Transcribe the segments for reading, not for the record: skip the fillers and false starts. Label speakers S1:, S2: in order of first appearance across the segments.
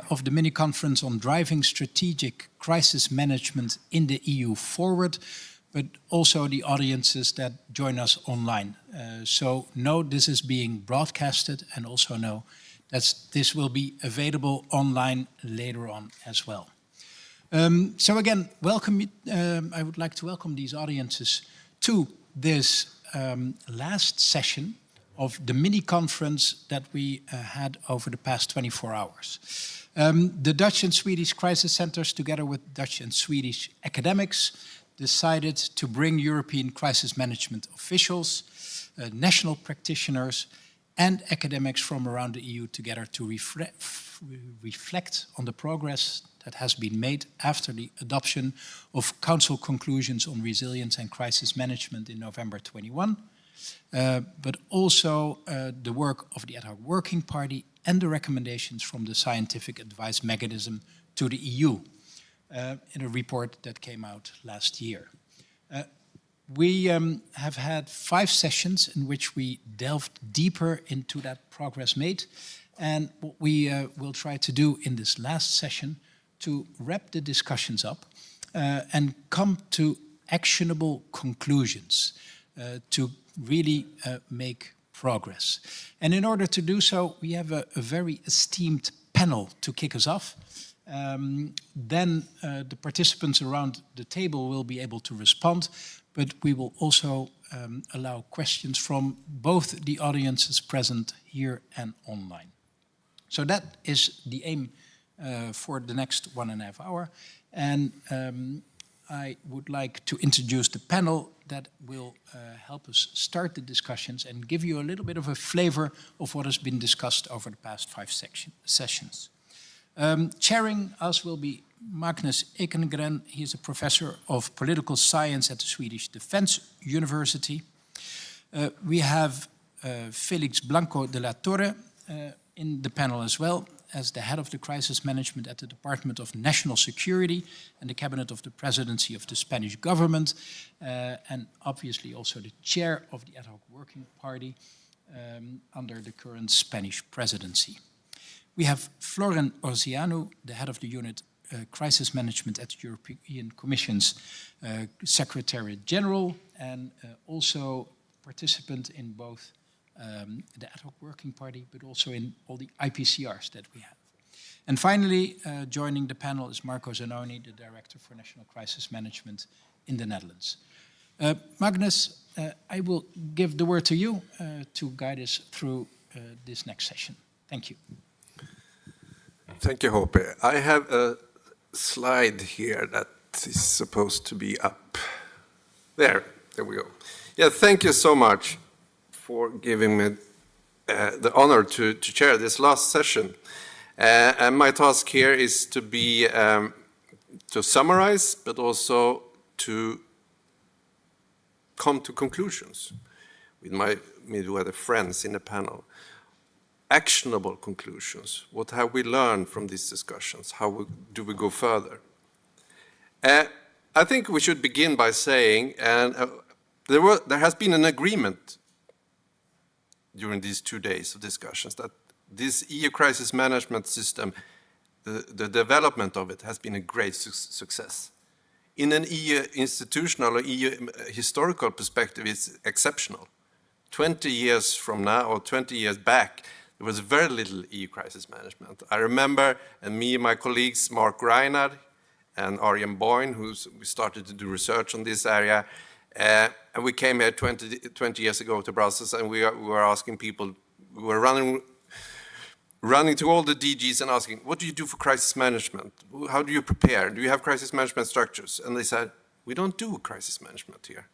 S1: of the mini-conference on driving strategic crisis management in the EU forward, but also the audiences that join us online. So know this is being broadcasted, and also know that this will be available online later on as well. So again, welcome. I would like to welcome these audiences to this last session of the mini-conference that we had over the past 24 hours. The Dutch and Swedish crisis centers, together with Dutch and Swedish academics, decided to bring European crisis management officials, national practitioners, and academics from around the EU together to reflect on the progress that has been made after the adoption of Council conclusions on resilience and crisis management in November 21, but also the work of the Ad Hoc Working Party and the recommendations from the Scientific Advice Mechanism to the EU in a report that came out last year. We have had 5 sessions in which we delved deeper into that progress made, and what we will try to do in this last session to wrap the discussions up and come to actionable conclusions to really make progress. And in order to do so, we have a very esteemed panel to kick us off. Then the participants around the table will be able to respond, but we will also allow questions from both the audiences present here and online. So that is the aim for the next 1.5 hours. And I would like to introduce the panel that will help us start the discussions and give you a little bit of a flavor of what has been discussed over the past 5 sessions. Chairing us will be Magnus Ekengren. He is a professor of political science at the Swedish Defense University. We have Felix Blanco de la Torre in the panel as well, as the head of the crisis management at the Department of National Security and the cabinet of the presidency of the Spanish government, and obviously also the chair of the Ad Hoc Working Party under the current Spanish presidency. We have Florin Orzianu, the head of the unit Crisis Management at the European Commission's Secretariat General, and also participant in both the Ad Hoc Working Party, but also in all the IPCRs that we have. And finally, joining the panel is Marco Zanoni, the Director for National Crisis Management in the Netherlands. Magnus, I will give the word to you to guide us through this next session. Thank you.
S2: Thank you, Hope. I have a slide here that is supposed to be up. There we go. Yeah, thank you so much for giving me the honor to chair this last session. And my task here is to be to summarize, but also to come to conclusions with my other friends in the panel. Actionable conclusions. What have we learned from these discussions? How do we go further? I think we should begin by saying, and there has been an agreement during these 2 days of discussions that this EU crisis management system, the development of it has been a great success. In an EU institutional or EU historical perspective, it's exceptional. 20 years from now, or 20 years back, there was very little EU crisis management. I remember, and me and my colleagues, Mark Reinhard and Arjen Boyn, we started to do research on this area, and we came here 20 years ago to Brussels, and we were asking people, we were running to all the DGs and asking, what do you do for crisis management? How do you prepare? Do you have crisis management structures? And they said, we don't do crisis management here.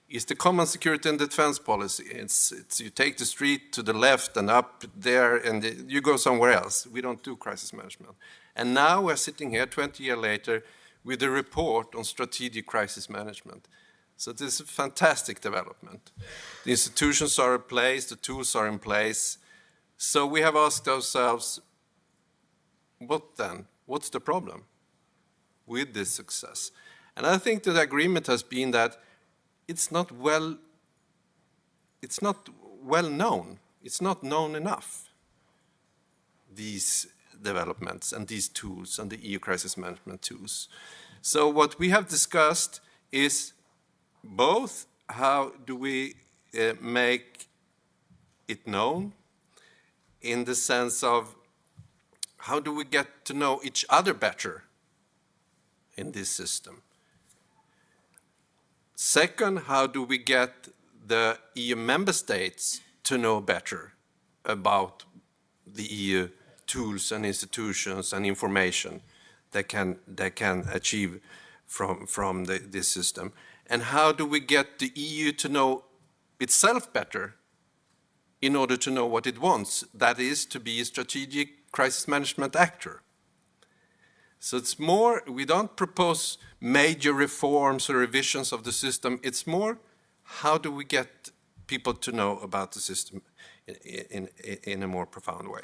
S2: It's the common security and defense policy. It's you take the street to the left and up there and you go somewhere else. We don't do crisis management. And now we're sitting here 20 years later with a report on strategic crisis management. So this is a fantastic development. The institutions are in place, the tools are in place. So we have asked ourselves, what then? What's the problem with this success? And I think that the agreement has been that it's not well known. It's not known enough. developments and these tools and the EU crisis management tools. So what we have discussed is both how do we make it known in the sense of how do we get to know each other better in this system. Second, how do we get the EU member states to know better about the EU tools and institutions and information that can achieve from this system? And how do we get the EU to know itself better in order to know what it wants? That is, to be a strategic crisis management actor. So it's more, we don't propose major reforms or revisions of the system. It's more, how do we get people to know about the system in a more profound way?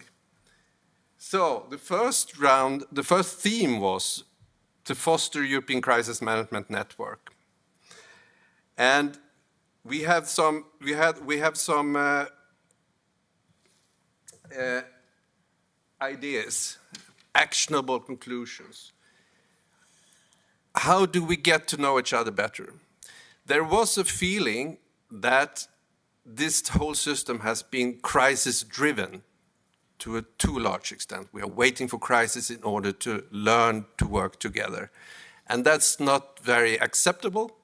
S2: So the first round, the first theme was to foster European crisis management network. And we have some ideas, actionable conclusions. How do we get to know each other better? There was a feeling that this whole system has been crisis-driven to a too large extent. We are waiting for crisis in order to learn to work together. And that's not very acceptable,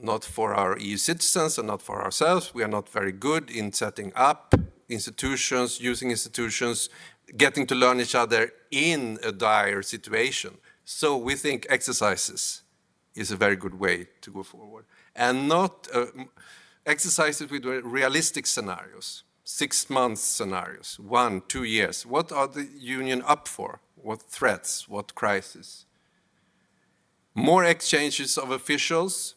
S2: not for our EU citizens and not for ourselves. We are not very good in setting up institutions, using institutions, getting to learn each other in a dire situation. So we think exercises is a very good way to go forward. And not exercises with realistic scenarios, 6 months scenarios, 1, 2 years. What are the Union up for? What threats? What crises? More exchanges of officials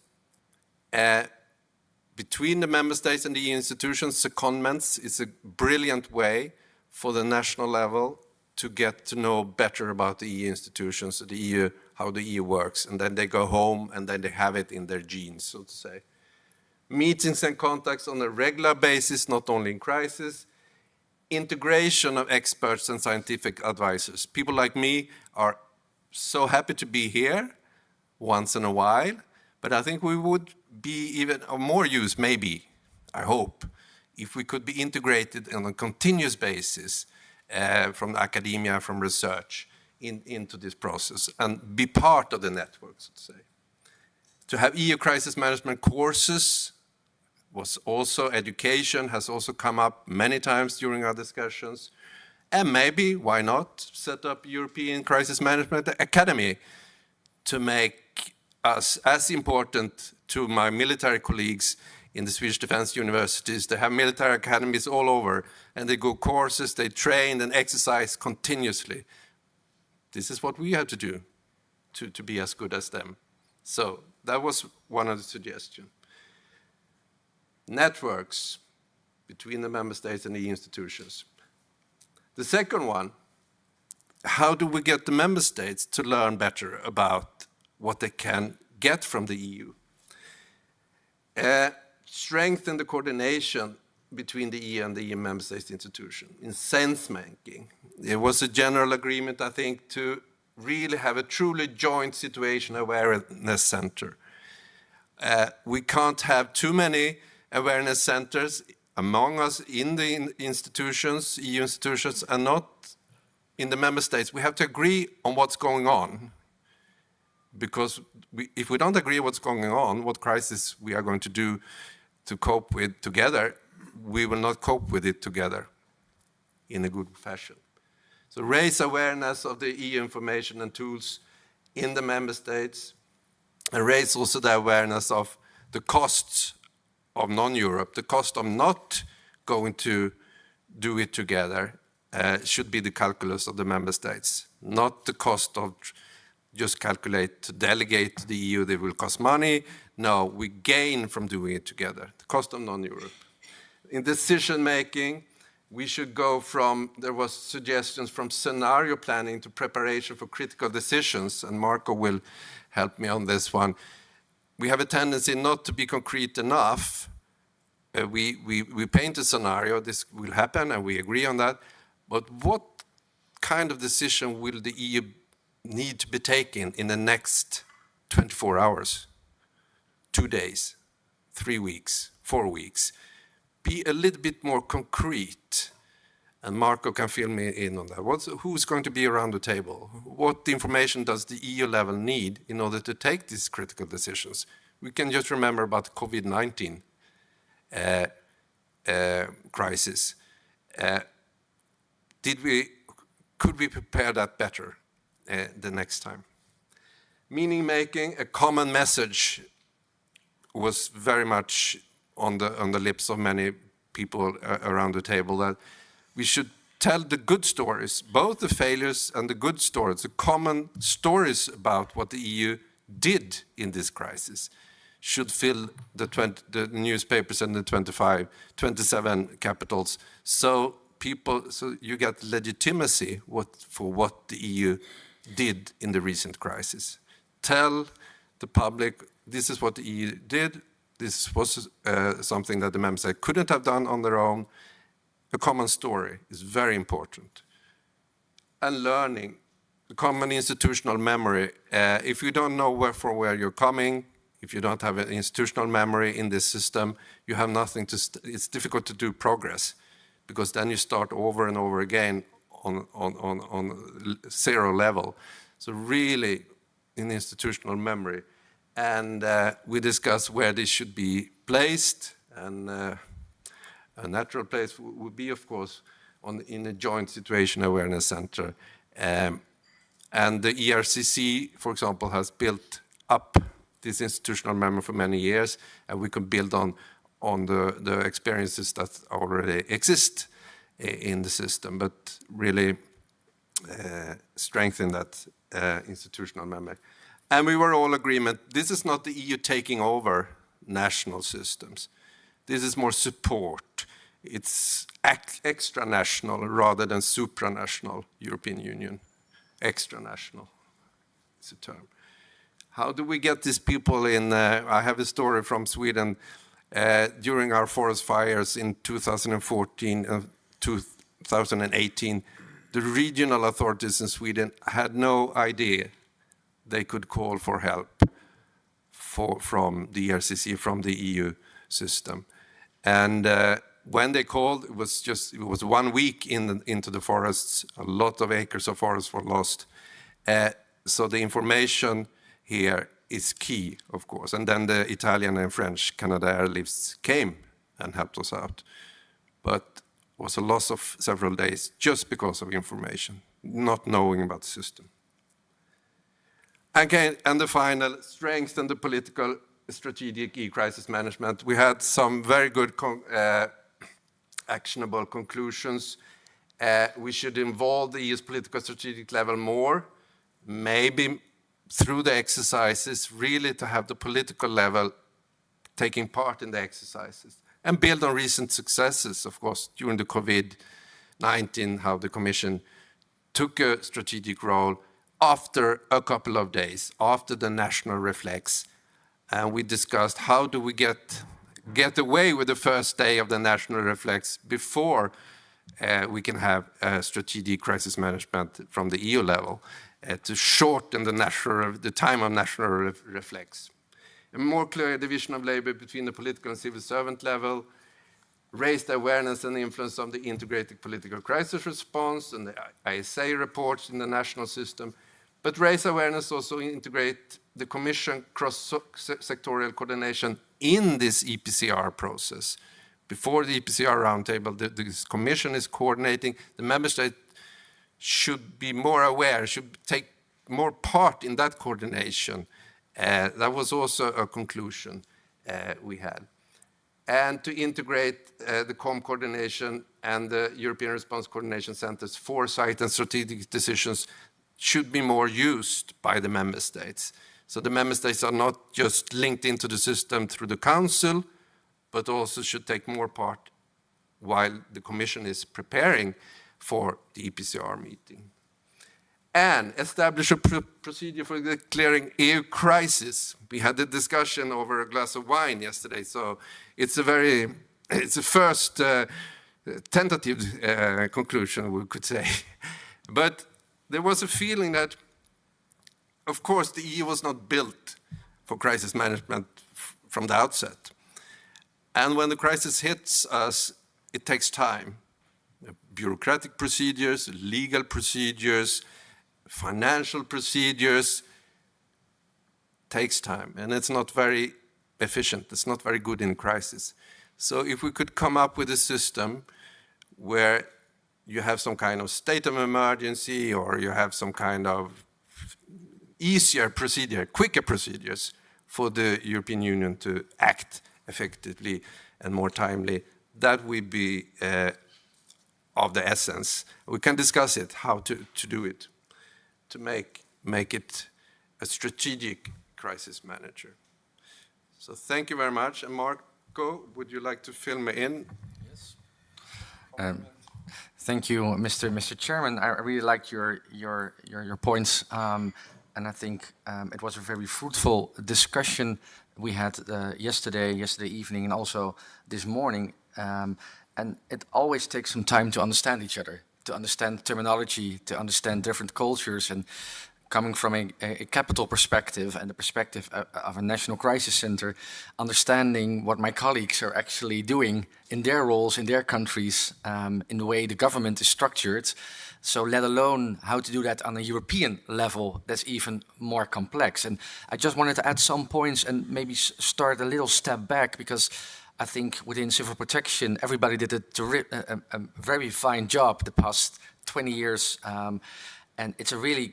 S2: between the member states and the EU institutions. Secondments is a brilliant way for the national level to get to know better about the EU institutions, the EU, how the EU works, and then they go home and then they have it in their genes, so to say. Meetings and contacts on a regular basis, not only in crisis. Integration of experts and scientific advisors. People like me are so happy to be here once in a while, but I think we would be even of more use, maybe, I hope, if we could be integrated on a continuous basis from academia, from research, into this process and be part of the network, so to say. To have EU crisis management courses was also, education has also come up many times during our discussions. And maybe, why not, set up European Crisis Management Academy to make us as important to my military colleagues in the Swedish Defense Universities. They have military academies all over, and they go courses, they train and exercise continuously. This is what we have to do to be as good as them. So that was one of the suggestions. Networks between the member states and the institutions. The second one, how do we get the member states to learn better about what they can get from the EU? Strengthen the coordination between the EU and the EU member states institution in sense making. There was a general agreement, I think, to really have a truly joint situation awareness center. We can't have too many awareness centers among us in the institutions, EU institutions, and not in the member states. We have to agree on what's going on. Because if we don't agree what's going on, what crisis we are going to do to cope with together, we will not cope with it together in a good fashion. So raise awareness of the EU information and tools in the member states, and raise also the awareness of the costs of non-Europe. The cost of not going to do it together should be the calculus of the member states, not the cost of just calculate to delegate to the EU, they will cost money. No, we gain from doing it together, the cost of non-Europe. In decision making, we should go from, there was suggestions from scenario planning to preparation for critical decisions, and Marco will help me on this one. We have a tendency not to be concrete enough. We paint a scenario, this will happen, and we agree on that, but what kind of decision will the EU need to be taken in the next 24 hours, 2 days, 3 weeks, 4 weeks? Be a little bit more concrete. And Marco can fill me in on that. Who's going to be around the table? What information does the EU level need in order to take these critical decisions? We can just remember about the COVID-19 crisis. Could we prepare that better the next time? Meaning making, a common message was very much on the lips of many people around the table, that we should tell the good stories, both the failures and the good stories, the common stories about what the EU did in this crisis should fill the newspapers in the 27 capitals, so you get legitimacy for what the EU did in the recent crisis. Tell the public, this is what the EU did, this was something that the member states couldn't have done on their own. A common story is very important. And learning, the common institutional memory. If you don't know where you're coming, if you don't have an institutional memory in this system, you have nothing to, it's difficult to do progress, because then you start over and over again on zero level. So really, in institutional memory. And we discuss where this should be placed, and a natural place would be, of course, in a joint situation awareness center. And the ERCC, for example, has built up this institutional memory for many years, and we can build on the experiences that already exist in the system, but really strengthen that institutional memory. And we were all agreement, this is not the EU taking over national systems. This is more support. It's extra-national rather than supranational European Union. Extra-national is a term. How do we get these people in? I have a story from Sweden. During our forest fires in 2014 and 2018, the regional authorities in Sweden had no idea they could call for help from the ERCC, from the EU system. And when they called, it was 1 week into the forests. A lot of acres of forest were lost. So the information here is key, of course. And then the Italian and French Canadair lifts came and helped us out. But it was a loss of several days just because of information, not knowing about the system. Again, and the final, strengthen the political strategic e-crisis management. We had some very good actionable conclusions. We should involve the EU's political strategic level more, maybe through the exercises, really to have the political level taking part in the exercises, and build on recent successes, of course, during the COVID-19, how the Commission took a strategic role after a couple of days, after the national reflex. And we discussed how do we get away with the first day of the national reflex before we can have strategic crisis management from the EU level to shorten the time of national reflex. A more clear division of labor between the political and civil servant level, raised awareness and influence of the integrated political crisis response and the ISA reports in the national system, but raise awareness also integrate the Commission cross-sectorial coordination in this EPCR process. Before the EPCR roundtable, the Commission is coordinating. The Member State should be more aware, should take more part in that coordination. That was also a conclusion we had. And to integrate the COM coordination and the European Response Coordination Center's foresight and strategic decisions should be more used by the member states. So the member states are not just linked into the system through the council, but also should take more part while the Commission is preparing for the EPCR meeting. And establish a procedure for declaring EU crisis. We had a discussion over a glass of wine yesterday, so it's a first tentative conclusion, we could say. But there was a feeling that, of course, the EU was not built for crisis management from the outset. And when the crisis hits us, it takes time. Bureaucratic procedures, legal procedures, financial procedures takes time, and it's not very efficient. It's not very good in crisis. So if we could come up with a system where you have some kind of state of emergency, or you have some kind of easier procedure, quicker procedures for the European Union to act effectively and more timely, that would be of the essence. We can discuss it, how to do it, to make it a strategic crisis manager. So thank you very much. And Marco, would you like to fill me in?
S3: Yes. Thank you, Mr. Chairman. I really liked your points, and I think it was a very fruitful discussion we had yesterday evening, and also this morning. And it always takes some time to understand each other, to understand terminology, to understand different cultures, and coming from a capital perspective and the perspective of a national crisis center, understanding what my colleagues are actually doing in their roles, in their countries, in the way the government is structured. So let alone how to do that on a European level, that's even more complex. And I just wanted to add some points and maybe start a little step back, because I think within civil protection, everybody did a very fine job the past 20 years. And it's a really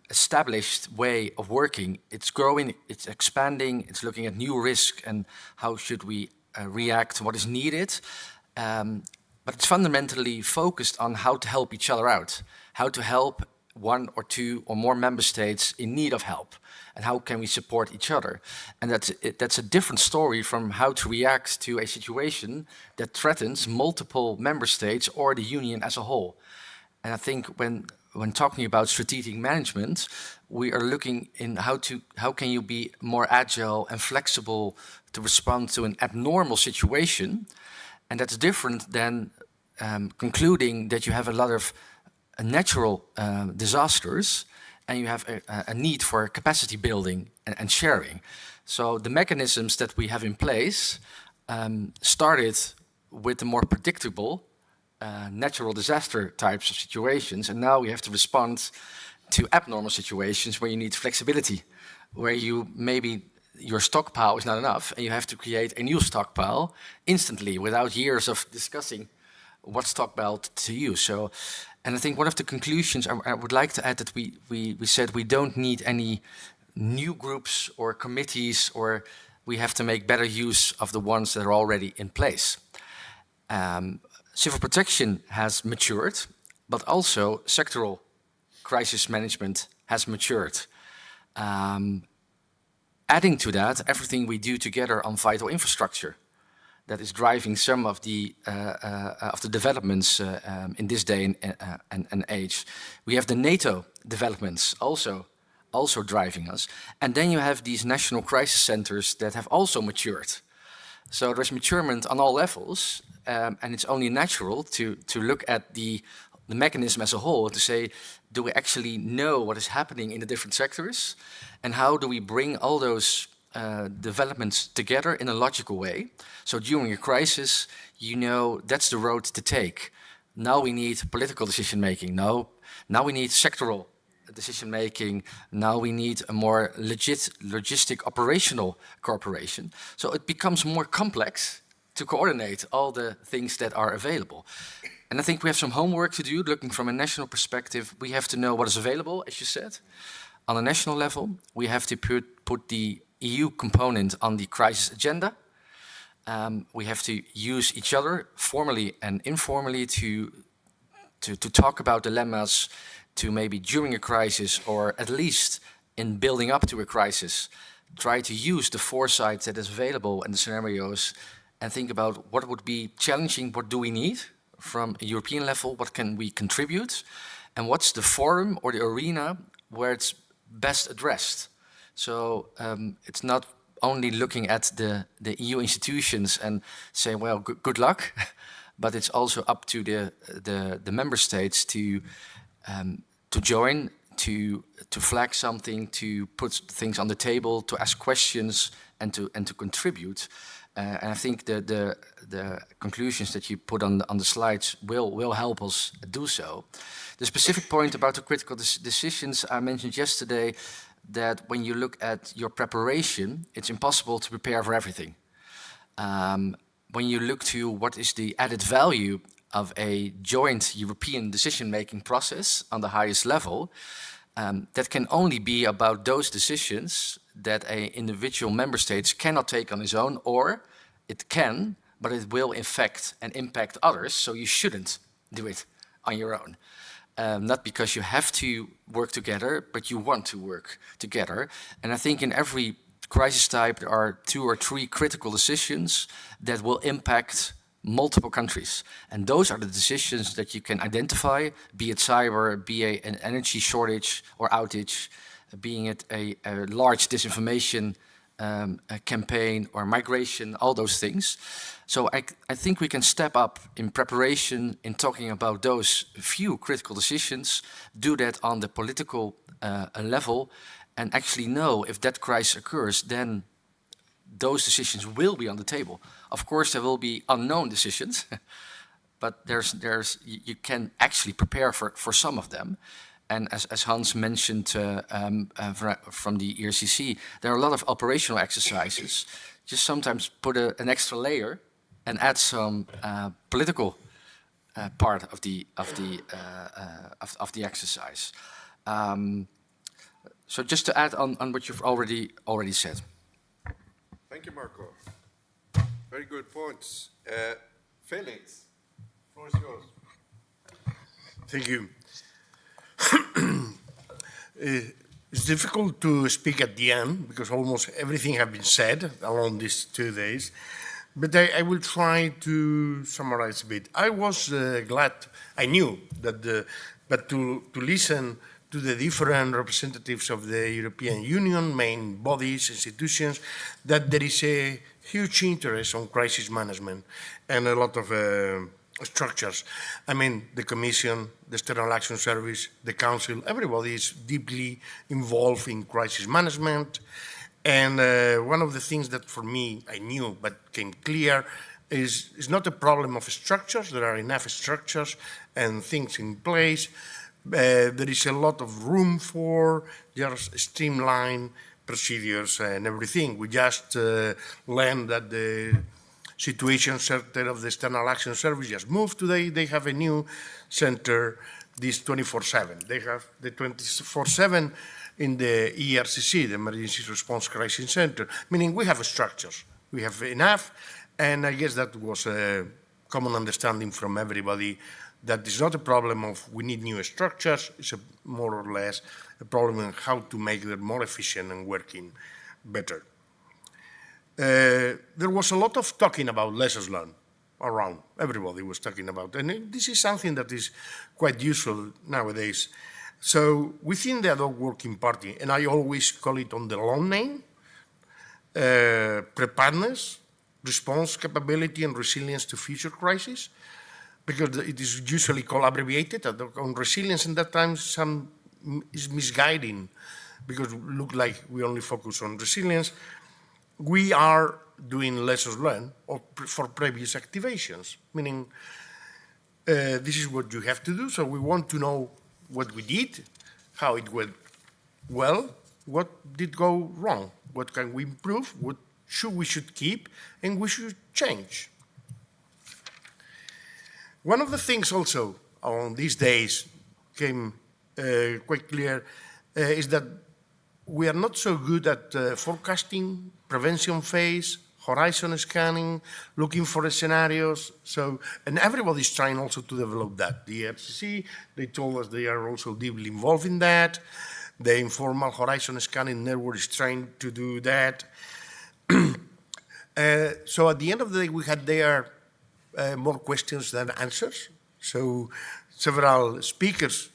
S3: established way of working. It's growing, it's expanding, it's looking at new risk and how should we react, what is needed. But it's fundamentally focused on how to help each other out, how to help one or two or more member states in need of help, and how can we support each other. And that's a different story from how to react to a situation that threatens multiple member states or the union as a whole. And I think when talking about strategic management, we are looking in how can you be more agile and flexible to respond to an abnormal situation. And that's different than concluding that you have a lot of natural disasters and you have a need for capacity building and sharing. So the mechanisms that we have in place started with the more predictable natural disaster types of situations, and now we have to respond to abnormal situations where you need flexibility, where you maybe your stockpile is not enough and you have to create a new stockpile instantly without years of discussing what stockpile to use. So, and I think one of the conclusions I would like to add that we said we don't need any new groups or committees, or we have to make better use of the ones that are already in place. Civil protection has matured, but also sectoral crisis management has matured. Adding to that, everything we do together on vital infrastructure that is driving some of the developments in this day and age. We have the NATO developments also driving us. And then you have these national crisis centers that have also matured. So there's maturement on all levels, and it's only natural to look at the mechanism as a whole, to say, do we actually know what is happening in the different sectors? And how do we bring all those developments together in a logical way? So during a crisis, you know that's the road to take. Now we need political decision-making. Now we need sectoral decision-making. Now we need a more logistic operational cooperation. So it becomes more complex to coordinate all the things that are available. And I think we have some homework to do, looking from a national perspective. We have to know what is available, as you said. On a national level, we have to put the EU component on the crisis agenda. We have to use each other, formally and informally, to talk about dilemmas, to maybe during a crisis, or at least in building up to a crisis, try to use the foresight that is available in the scenarios and think about what would be challenging, what do we need from a European level, what can we contribute, and what's the forum or the arena where it's best addressed. So it's not only looking at the EU institutions and saying, well, good luck, but it's also up to the member states to to join, to flag something, to put things on the table, to ask questions, and to contribute. And I think the conclusions that you put on the slides will help us do so. The specific point about the critical decisions, I mentioned yesterday that when you look at your preparation, it's impossible to prepare for everything. When you look to what is the added value of a joint European decision-making process on the highest level, that can only be about those decisions that an individual member state cannot take on his own, or it can, but it will affect and impact others, so you shouldn't do it on your own. Not because you have to work together, but you want to work together. And I think in every crisis type, there are 2 or 3 critical decisions that will impact multiple countries. And those are the decisions that you can identify, be it cyber, be it an energy shortage or outage, being it a large disinformation campaign or migration, all those things. So I think we can step up in preparation in talking about those few critical decisions, do that on the political level, and actually know if that crisis occurs, then those decisions will be on the table. Of course, there will be unknown decisions, but you can actually prepare for some of them. And as Hans mentioned from the ERCC, there are a lot of operational exercises. Just sometimes put an extra layer and add some political part of the exercise. So just to add on what you've already said.
S2: Thank you, Marco. Very good points. Felix, the floor is yours.
S4: Thank you. It's difficult to speak at the end because almost everything has been said along these 2 days, but I will try to summarize a bit. I was glad, I knew that but to listen to the different representatives of the European Union, main bodies, institutions, that there is a huge interest on crisis management and a lot of structures. I mean, the Commission, the External Action Service, the Council, everybody is deeply involved in crisis management. And one of the things that for me, I knew but came clear is not a problem of structures. There are enough structures and things in place. There is a lot of room for just streamline procedures and everything. We just learned that the Situation Center of the External Action Service just moved today. They have a new center, this 24/7. They have the 24/7 in the ERCC, the Emergency Response Crisis Center, meaning we have structures. We have enough, and I guess that was a common understanding from everybody that it's not a problem of we need new structures, it's more or less a problem of how to make them more efficient and working better. There was a lot of talking about lessons learned around. Everybody was talking about, and this is something that is quite useful nowadays. So within the ad hoc working party, and I always call it on the long name, preparedness, response capability, and resilience to future crises, because it is usually called abbreviated on resilience, and that time some is misguiding because it look like we only focus on resilience. We are doing lessons learned for previous activations, meaning this is what you have to do. So we want to know what we did, how it went well, what did go wrong, what can we improve, what we should keep, and we should change. One of the things also on these days came quite clear is that we are not so good at forecasting, prevention phase, horizon scanning, looking for scenarios. So, and everybody's trying also to develop that. The FCC, they told us they are also deeply involved in that. The informal horizon scanning network is trying to do that. So at the end of the day, we had there more questions than answers. So several speakers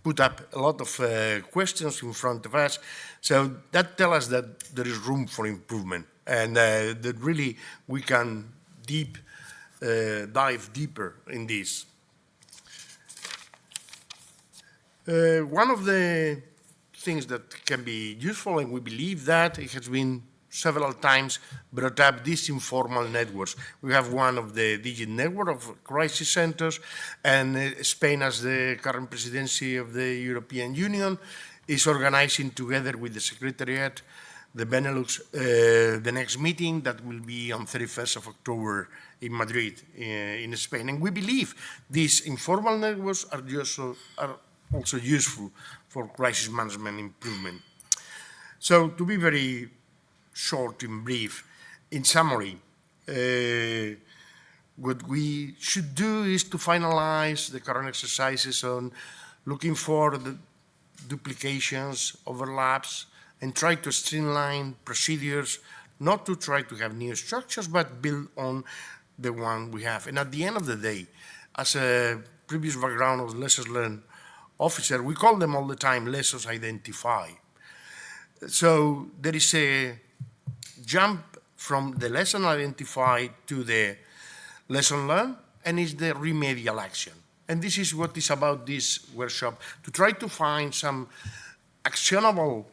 S4: put up a lot of questions in front of us. So that tells us that there is room for improvement and that really we can dive deeper in this. One of the things that can be useful, and we believe that it has been several times brought up, these informal networks. We have one of the Digit network of crisis centers, and Spain, as the current presidency of the European Union, is organizing together with the Secretariat, the Benelux, the next meeting that will be on 31st of October in Madrid, in Spain. And we believe these informal networks are also useful for crisis management improvement. So to be very short and brief, in summary, what we should do is to finalize the current exercises on looking for the duplications, overlaps, and try to streamline procedures, not to try to have new structures, but build on the one we have. And at the end of the day, as a previous background of lessons learned officer, we call them all the time lessons identified. So there is a jump from the lesson identified to the lesson learned, and it's the remedial action. And this is what is about this workshop, to try to find some actionable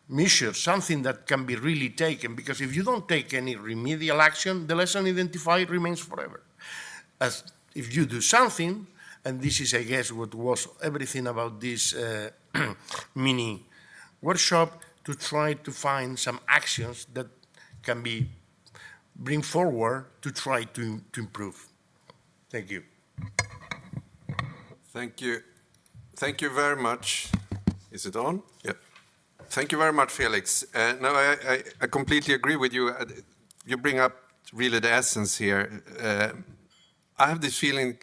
S4: measures, something that can be really taken, because if you don't take any remedial action, the lesson identified remains forever. As if you do something, and this is, I guess, what was everything about this mini workshop, to try to find some actions that can be bring forward to try to improve. Thank you.
S2: Thank you. Thank you very much. Is it on? Yeah. Thank you very much, Felix. No, I completely agree with you. You bring up really the essence here. I have this feeling,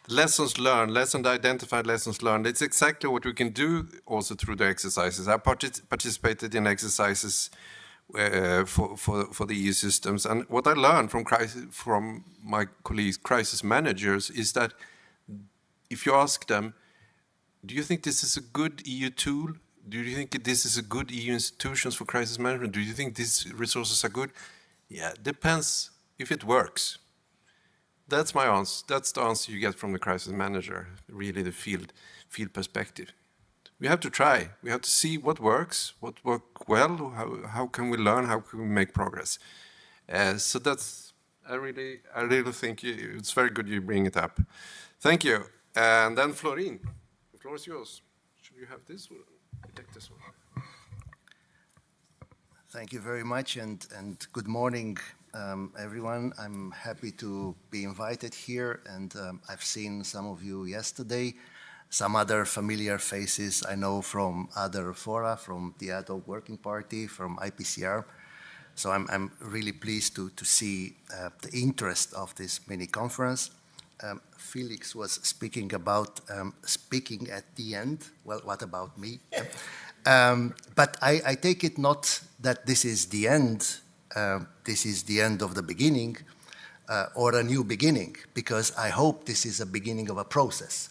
S2: lessons learned, identified lessons learned, it's exactly what we can do also through the exercises. I participated in exercises for the EU systems, and what I learned from my colleagues, crisis managers, is that if you ask them, do you think this is a good EU tool? Do you think this is a good EU institutions for crisis management? Do you think these resources are good? Yeah, depends if it works. That's my answer. That's the answer you get from the crisis manager, really the field perspective. We have to try. We have to see what works well, how can we learn, how can we make progress. So that's, I really think it's very good you bring it up. Thank you. And then Florin, the floor is yours. Should you have this one? Take this one.
S5: Thank you very much, and good morning, everyone. I'm happy to be invited here, and I've seen some of you yesterday, some other familiar faces I know from other fora, from the Ad Hoc Working Party, from IPCR. So I'm really pleased to see the interest of this mini conference. Felix was speaking about speaking at the end. Well, what about me? But I take it not that this is the end, this is the end of the beginning, or a new beginning, because I hope this is a beginning of a process,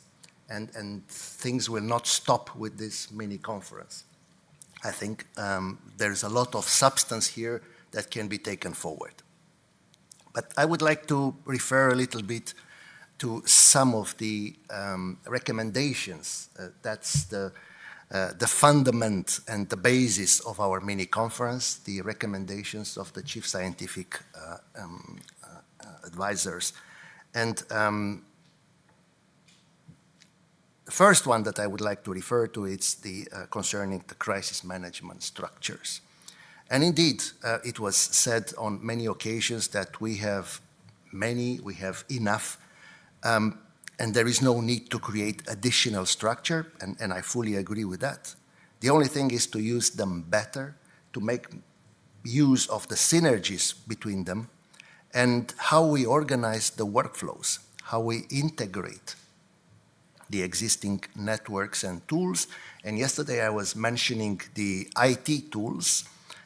S5: and things will not stop with this mini conference. I think there's a lot of substance here that can be taken forward. But I would like to refer a little bit to some of the recommendations. That's the fundament and the basis of our mini conference, the recommendations of the chief scientific advisors. And the first one that I would like to refer to is the concerning the crisis management structures. And indeed, it was said on many occasions that we have enough, and there is no need to create additional structure, and I fully agree with that. The only thing is to use them better, to make use of the synergies between them, and how we organize the workflows, how we integrate the existing networks and tools. And yesterday I was mentioning the IT tools.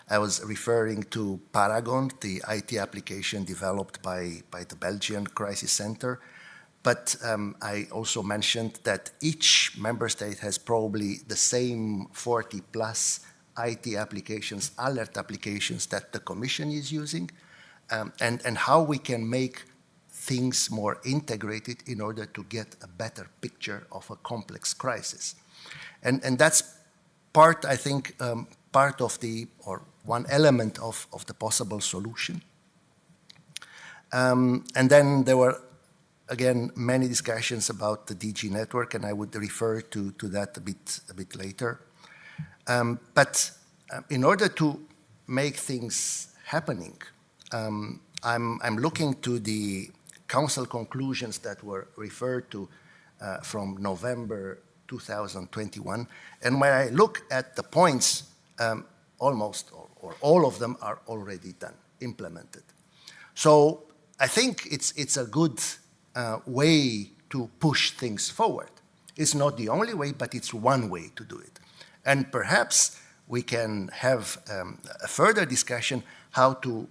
S5: I was referring to Paragon, the IT application developed by the Belgian Crisis Center. But I also mentioned that each member state has probably the same 40 plus IT applications, alert applications that the Commission is using, and how we can make things more integrated in order to get a better picture of a complex crisis. And that's part, I think, part of the, or one element of the possible solution. And then there were, again, many discussions about the DG network, and I would refer to that a bit later. But in order to make things happening, I'm looking to the Council conclusions that were referred to from November 2021. And when I look at the points, almost or all of them are already done, implemented. So I think it's a good way to push things forward. It's not the only way, but it's one way to do it. And perhaps we can have a further discussion how to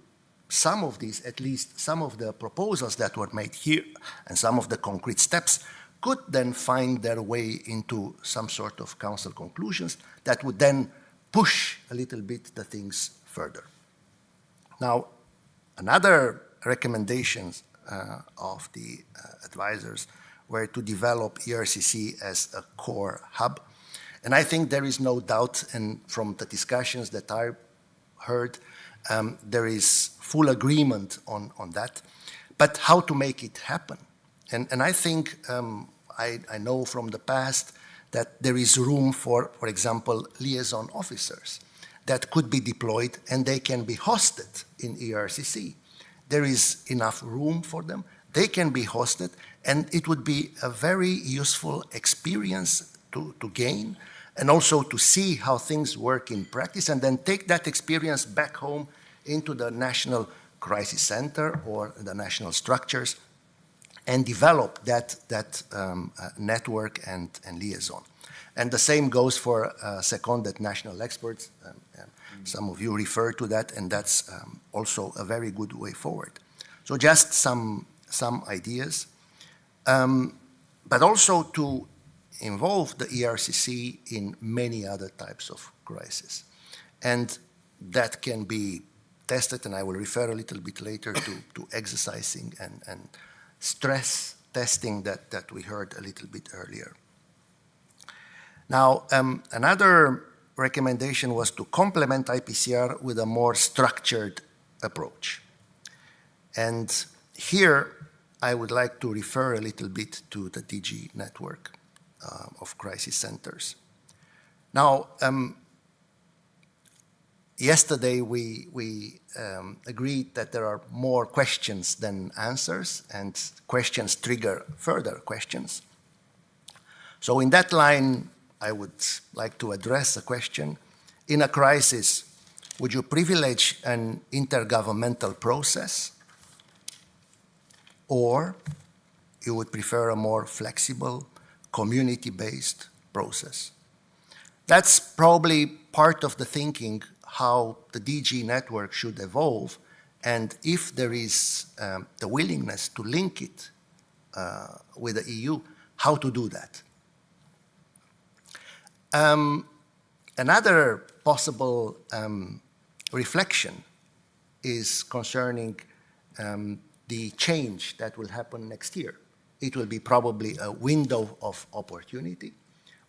S5: some of these, at least some of the proposals that were made here and some of the concrete steps could then find their way into some sort of council conclusions that would then push a little bit the things further. Now, another recommendations of the advisors were to develop ERCC as a core hub. And I think there is no doubt, and from the discussions that I heard, there is full agreement on that. But how to make it happen? And I think I know from the past that there is room for example, liaison officers that could be deployed and they can be hosted in ERCC. There is enough room for them. They can be hosted, and it would be a very useful experience to gain and also to see how things work in practice and then take that experience back home into the National Crisis Center or the national structures and develop that network and liaison. And the same goes for seconded national experts. Some of you refer to that, and that's also a very good way forward. So just some ideas, but also to involve the ERCC in many other types of crisis. And that can be tested, and I will refer a little bit later to exercising and stress testing that we heard a little bit earlier. Now, another recommendation was to complement IPCR with a more structured approach. And here, I would like to refer a little bit to the DG network of crisis centers. Now, yesterday we agreed that there are more questions than answers, and questions trigger further questions. So in that line, I would like to address a question. In a crisis, would you privilege an intergovernmental process, or you would prefer a more flexible, community-based process? That's probably part of the thinking how the DG network should evolve, and if there is the willingness to link it with the EU, how to do that. Another possible reflection is concerning the change that will happen next year. It will be probably a window of opportunity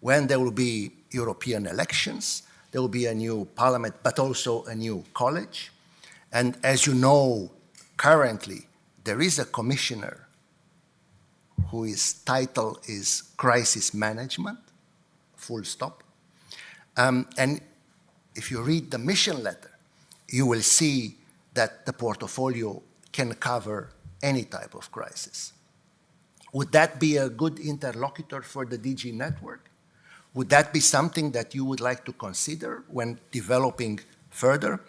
S5: when there will be European elections, there will be a new parliament, but also a new college. And as you know, currently, there is a commissioner whose title is Crisis Management, full stop. And if you read the mission letter, you will see that the portfolio can cover any type of crisis. Would that be a good interlocutor for the DG network? Would that be something that you would like to consider when developing further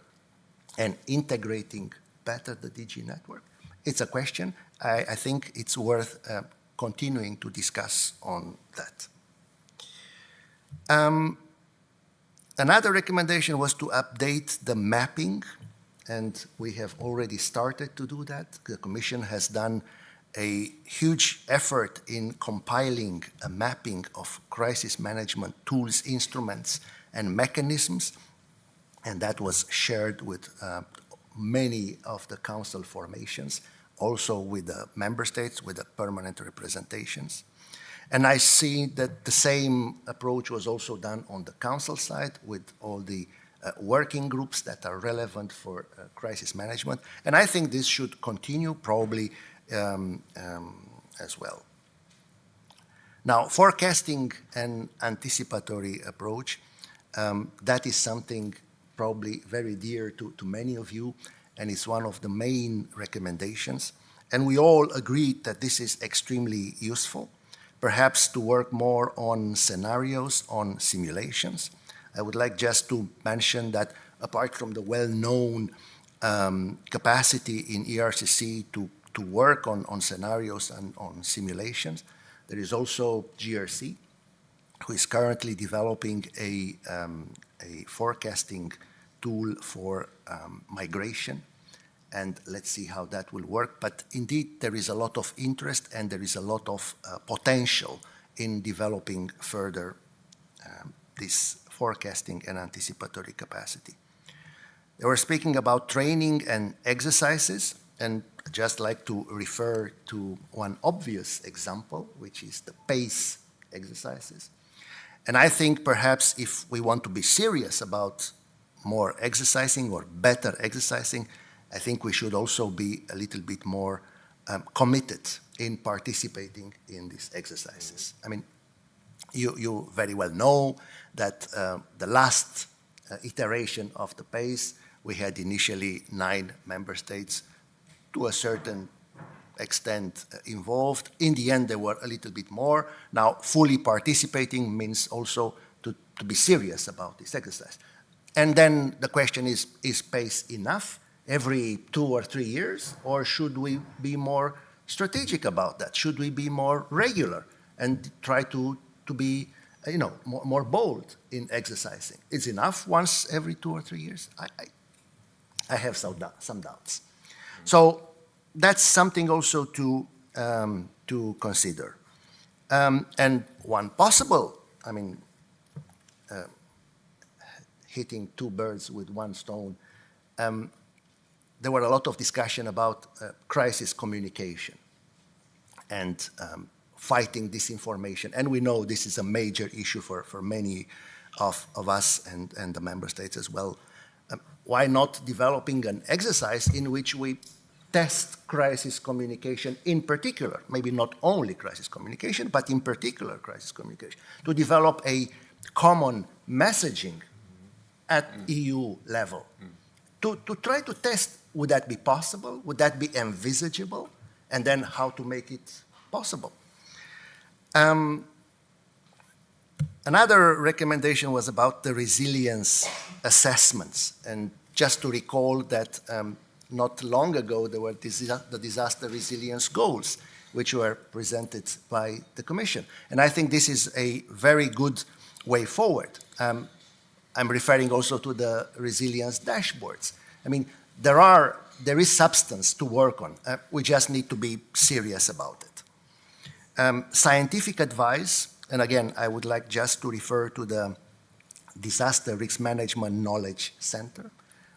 S5: and integrating better the DG network? It's a question. I think it's worth continuing to discuss on that. Another recommendation was to update the mapping, and we have already started to do that. The Commission has done a huge effort in compiling a mapping of crisis management tools, instruments, and mechanisms, and that was shared with many of the council formations. also with the member states, with the permanent representations. And I see that the same approach was also done on the council side with all the working groups that are relevant for crisis management. And I think this should continue probably as well. Now, forecasting and anticipatory approach, that is something probably very dear to many of you, and it's one of the main recommendations. And we all agreed that this is extremely useful, perhaps to work more on scenarios, on simulations. I would like just to mention that apart from the well-known capacity in ERCC to work on scenarios and on simulations, there is also GRC, who is currently developing a forecasting tool for migration. And let's see how that will work. But indeed, there is a lot of interest and there is a lot of potential in developing further this forecasting and anticipatory capacity. They were speaking about training and exercises, and I'd just like to refer to one obvious example, which is the PACE exercises. And I think perhaps if we want to be serious about more exercising or better exercising, I think we should also be a little bit more committed in participating in these exercises. I mean, you very well know that the last iteration of the PACE, we had initially 9 member states to a certain extent involved. In the end, there were a little bit more. Now, fully participating means also to be serious about this exercise. And then the question is PACE enough every 2 or 3 years, or should we be more strategic about that? Should we be more regular and try to be more bold in exercising? It's enough once every 2 or 3 years? I have some doubts. So that's something also to consider. And one possible, hitting 2 birds with 1 stone, there were a lot of discussion about crisis communication and fighting disinformation. And we know this is a major issue for many of us and the member states as well. Why not developing an exercise in which we test crisis communication in particular, maybe not only crisis communication, but in particular crisis communication, to develop a common messaging at EU level, to try to test, would that be possible? Would that be envisageable? And then how to make it possible. Another recommendation was about the resilience assessments. And just to recall that not long ago, there were the disaster resilience goals, which were presented by the Commission. And I think this is a very good way forward. I'm referring also to the resilience dashboards. I mean, there is substance to work on. We just need to be serious about it. Scientific advice, and again, I would like just to refer to the Disaster Risk Management Knowledge Center,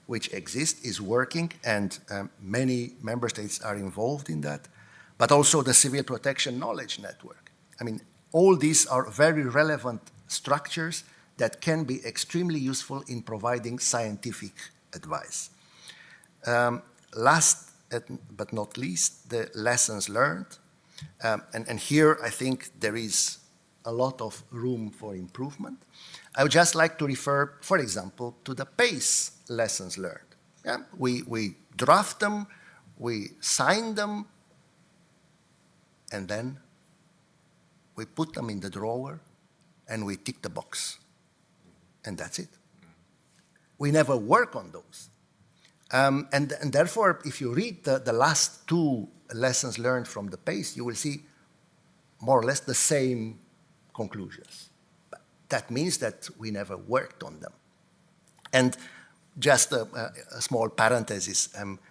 S5: which exists, is working, and many member states are involved in that, but also the Civil Protection Knowledge Network. I mean, all these are very relevant structures that can be extremely useful in providing scientific advice. Last but not least, the lessons learned. And here I think there is a lot of room for improvement. I would just like to refer, for example, to the PACE lessons learned. Yeah? We draft them, we sign them, and then we put them in the drawer and we tick the box. And that's it. We never work on those. And therefore, if you read the last 2 lessons learned from the PACE, you will see more or less the same conclusions. But that means that we never worked on them. And just a small parenthesis,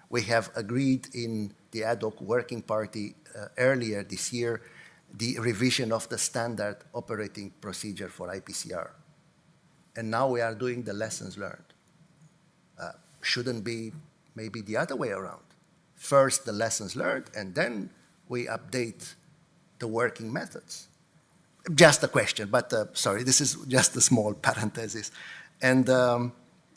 S5: we have agreed in the ad hoc working party earlier this year the revision of the standard operating procedure for IPCR. And now we are doing the lessons learned. Shouldn't be maybe the other way around. first the lessons learned, and then we update the working methods? Just a question, but sorry, this is just a small parenthesis. And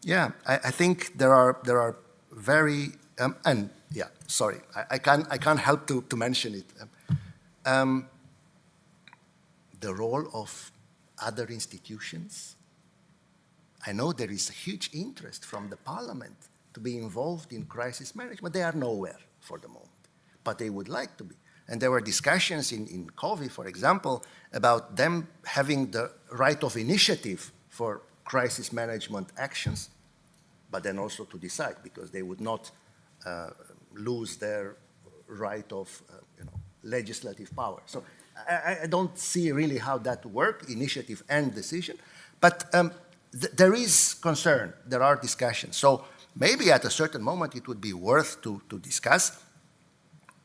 S5: yeah, I think there are very and yeah, sorry, I can't help to mention it. The role of other institutions. I know there is a huge interest from the Parliament to be involved in crisis management. They are nowhere for the moment, but they would like to be. And there were discussions in COVI, for example, about them having the right of initiative for crisis management actions, but then also to decide, because they would not lose their right of legislative power. So I don't see really how that works, initiative and decision, but there is concern, there are discussions. So maybe at a certain moment it would be worth to discuss,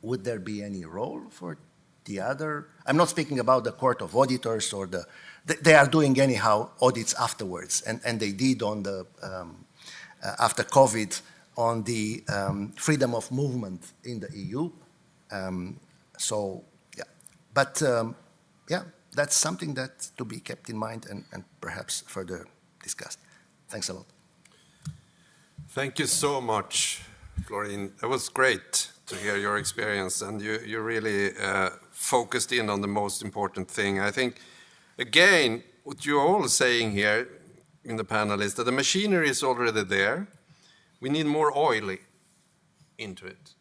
S5: would there be any role for the other? I'm not speaking about the Court of Auditors or they are doing anyhow audits afterwards, and they did on the, after COVID, on the freedom of movement in the EU. So, yeah, but yeah, that's something that to be kept in mind and perhaps further discussed. Thanks a lot.
S2: Thank you so much, Florin. It was great to hear your experience, and you really focused in on the most important thing. I think, again, what you're all saying here in the panel is that the machinery is already there. We need more oil into it.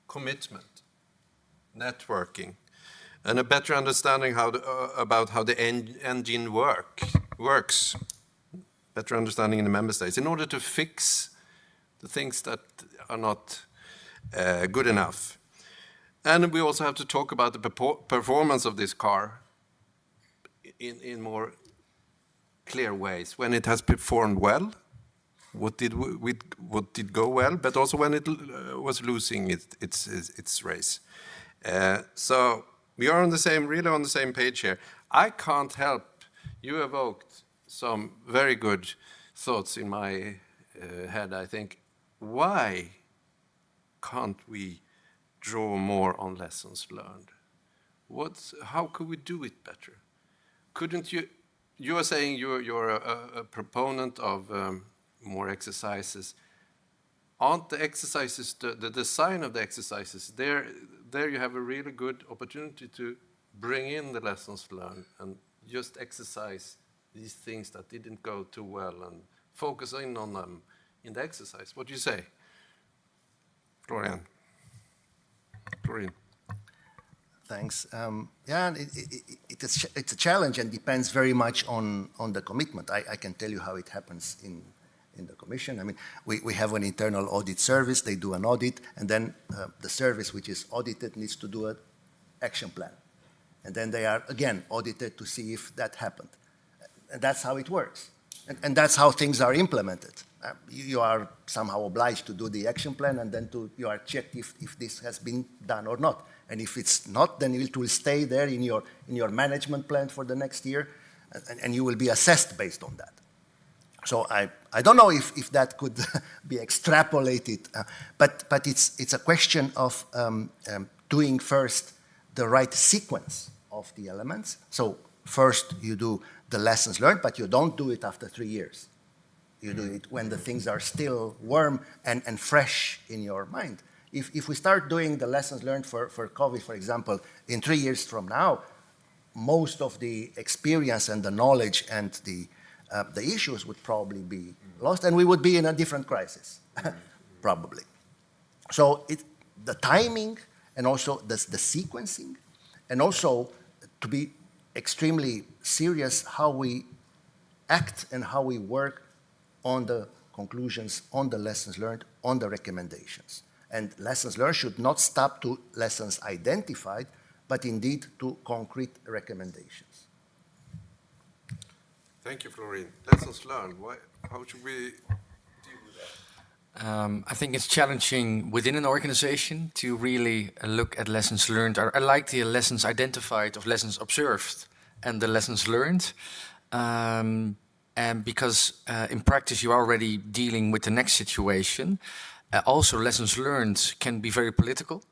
S2: Commitment, networking, and a better understanding about how the engine works. Better understanding in the member states in order to fix the things that are not good enough. And we also have to talk about the performance of this car in more clear ways. When it has performed well, what did go well, but also when it was losing its race. So we are really on the same page here. I can't help, you evoked some very good thoughts in my head, I think. Why can't we draw more on lessons learned? How could we do it better? Couldn't you are saying you're a proponent of more exercises. Aren't the exercises, the design of the exercises, there you have a really good opportunity to bring in the lessons learned and just exercise these things that didn't go too well and focus in on them in the exercise. What do you say, Florin?
S5: Thanks. Yeah, it's a challenge and depends very much on the commitment. I can tell you how it happens in the Commission. I mean, we have an internal audit service. They do an audit, and then the service which is audited needs to do an action plan. And then they are, again, audited to see if that happened. And that's how it works. And that's how things are implemented. You are somehow obliged to do the action plan, and then you are checked if this has been done or not. And if it's not, then it will stay there in your management plan for the next year, and you will be assessed based on that. So I don't know if that could be extrapolated, but it's a question of doing first the right sequence of the elements. So first you do the lessons learned, but you don't do it after 3 years. You do it when the things are still warm and fresh in your mind. If we start doing the lessons learned for COVID, for example, in 3 years from now, most of the experience and the knowledge and the issues would probably be lost, and we would be in a different crisis, probably. So the timing and also the sequencing, and also to be extremely serious how we act and how we work on the conclusions, on the lessons learned, on the recommendations. And lessons learned should not stop to lessons identified, but indeed to concrete recommendations.
S2: Thank you, Florin. Lessons learned. How should we deal with that?
S3: I think it's challenging within an organization to really look at lessons learned. I like the lessons identified of lessons observed and the lessons learned. And because in practice you're already dealing with the next situation, Also, lessons learned can be very political.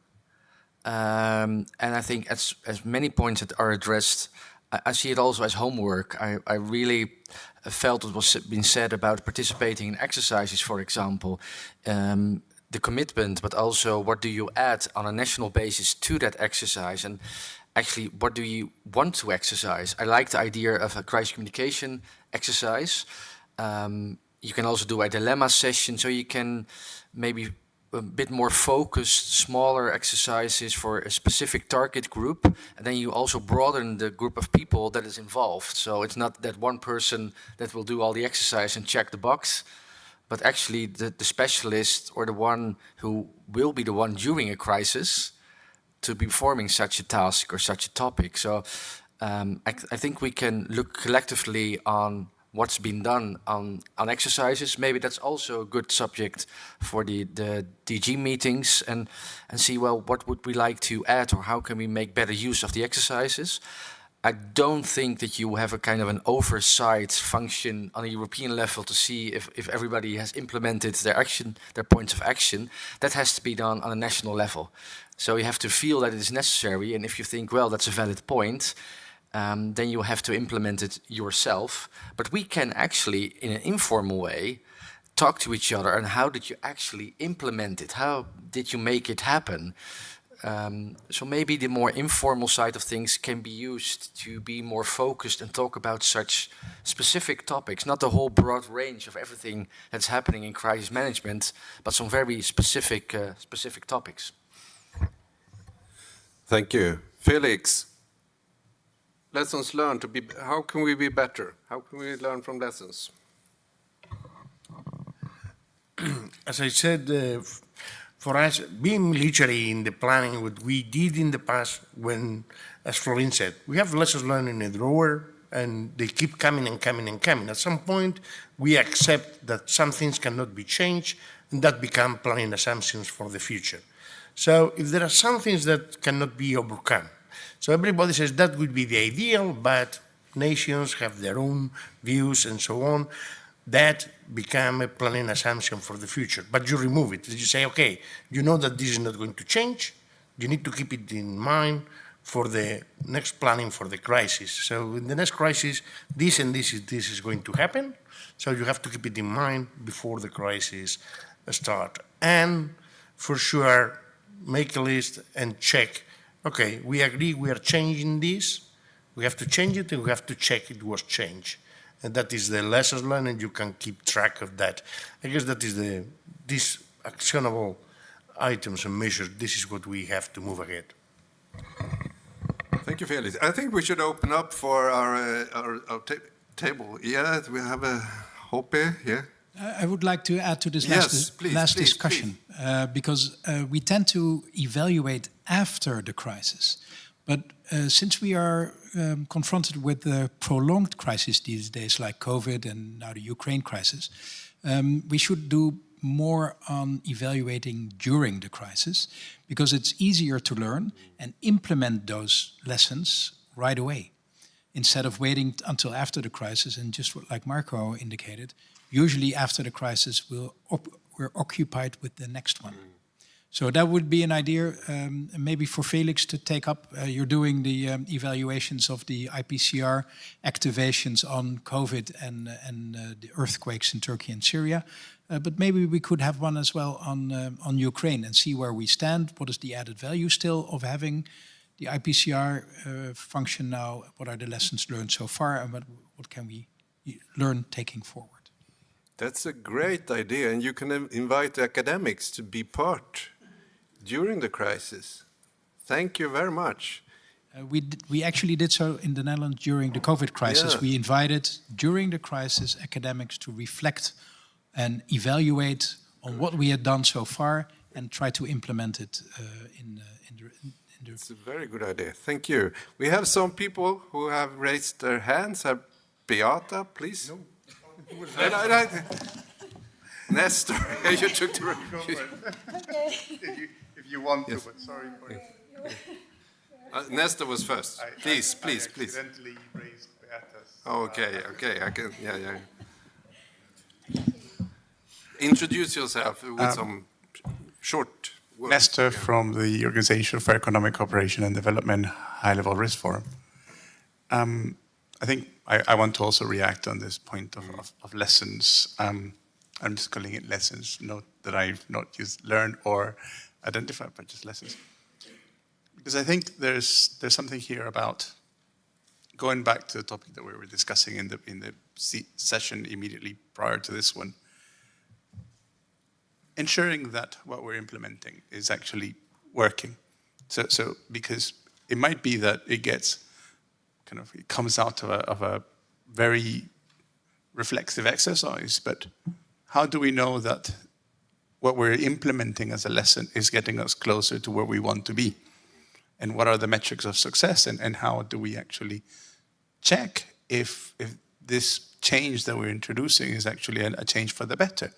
S3: And I think as many points that are addressed, I see it also as homework. I really felt what was being said about participating in exercises, for example, the commitment, but also what do you add on a national basis to that exercise, and actually what do you want to exercise. I like the idea of a crisis communication exercise. You can also do a dilemma session, so you can maybe a bit more focused, smaller exercises for a specific target group, and then you also broaden the group of people that is involved. So it's not that one person that will do all the exercise and check the box, but actually the specialist or the one who will be the one during a crisis to be performing such a task or such a topic. So I think we can look collectively on what's been done on exercises. Maybe that's also a good subject for the DG meetings, and see, well, what would we like to add, or how can we make better use of the exercises? I don't think that you have a kind of an oversight function on a European level to see if everybody has implemented their points of action. That has to be done on a national level. So you have to feel that it is necessary, and if you think, well, that's a valid point, then you have to implement it yourself. But we can actually, in an informal way, talk to each other and how did you actually implement it? How did you make it happen? So maybe the more informal side of things can be used to be more focused and talk about such specific topics, not the whole broad range of everything that's happening in crisis management, but some very specific topics.
S2: Thank you. Felix, lessons learned how can we be better? How can we learn from lessons?
S4: As I said, for us, being literally in the planning, what we did in the past when, as Florin said, we have lessons learned in a drawer and they keep coming and coming and coming. At some point, we accept that some things cannot be changed and that become planning assumptions for the future. So if there are some things that cannot be overcome, so everybody says that would be the ideal, but nations have their own views and so on, that become a planning assumption for the future. But you remove it. You say, okay, you know that this is not going to change. You need to keep it in mind for the next planning for the crisis. So in the next crisis, this and this is going to happen. So you have to keep it in mind before the crisis start. And for sure, make a list and check, okay, we agree we are changing this. We have to change it and we have to check it was changed. And that is the lessons learned, and you can keep track of that. I guess that is these actionable items and measures. This is what we have to move ahead.
S2: Thank you, Felix. I think we should open up for our table. Yeah, we have a Hope, yeah.
S1: I would like to add to this last discussion, because we tend to evaluate after the crisis. But since we are confronted with a prolonged crisis these days, like COVID and now the Ukraine crisis, we should do more on evaluating during the crisis, because it's easier to learn and implement those lessons right away, instead of waiting until after the crisis. And just like Marco indicated, usually after the crisis, we're occupied with the next one. So that would be an idea, maybe for Felix to take up. You're doing the evaluations of the IPCR activations on COVID and the earthquakes in Turkey and Syria. But maybe we could have one as well on Ukraine and see where we stand. What is the added value still of having the IPCR function now? What are the lessons learned so far, and what can we learn taking forward?
S2: That's a great idea, and you can invite academics to be part during the crisis. Thank you very much.
S1: We actually did so in the Netherlands during the COVID crisis. Yeah. We invited, during the crisis, academics to reflect and evaluate on what we had done so far and try to implement it in the...
S2: It's a very good idea. Thank you. We have some people who have raised their hands. Beata, please. No. Nestor, you took the...
S6: Okay. If you want to, but sorry for it.
S2: Nestor was first. Please.
S6: I accidentally raised Beata's.
S2: Oh, okay. I can. Yeah. Introduce yourself with some short word.
S7: Nestor from the Organization for Economic Cooperation and Development High-Level Risk Forum. I think I want to also react on this point of lessons. I'm just calling it lessons, note that I've not used learned or identified, but just lessons. Because I think there's something here about going back to the topic that we were discussing in the session immediately prior to this one, ensuring that what we're implementing is actually working. So because it might be that it comes out of a very reflexive exercise, but how do we know that what we're implementing as a lesson is getting us closer to where we want to be? And what are the metrics of success, and how do we actually check if this change that we're introducing is actually a change for the better?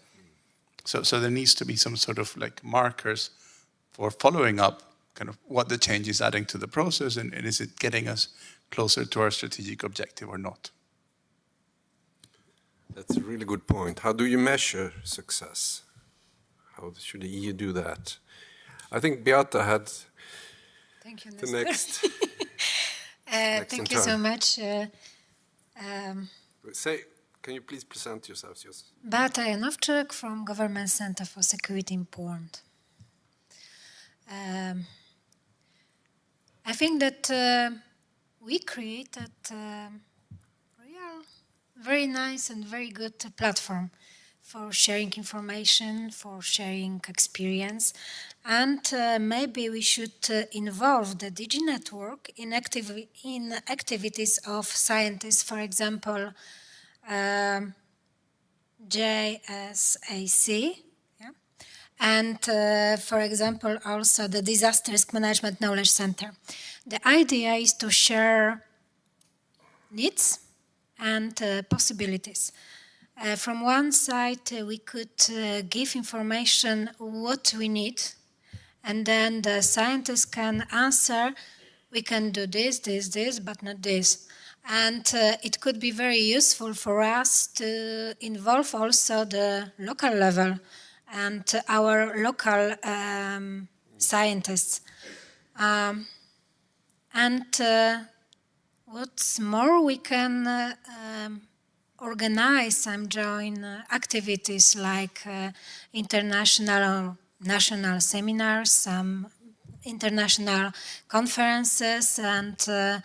S7: So there needs to be some sort of like markers for following up kind of what the change is adding to the process, and is it getting us closer to our strategic objective or not?
S2: That's a really good point. How do you measure success? How should the EU do that? I think Beata had
S8: Thank you,
S2: the
S8: Nestor.
S2: next.
S8: Thank you so much.
S2: Can you please present yourselves? Yes.
S8: Beata Janowczyk from Government Center for Security in Poland. I think that we created a very nice and very good platform for sharing information, for sharing experience, and maybe we should involve the DG network in activities of scientists, for example, JSAC, and for example also the Disaster Risk Management Knowledge Center. The idea is to share needs and possibilities. From one side, we could give information what we need, and then the scientists can answer, we can do this, this, this, but not this. And it could be very useful for us to involve also the local level and our local scientists. What's more, we can organize some joint activities like international or national seminars, some international conferences, and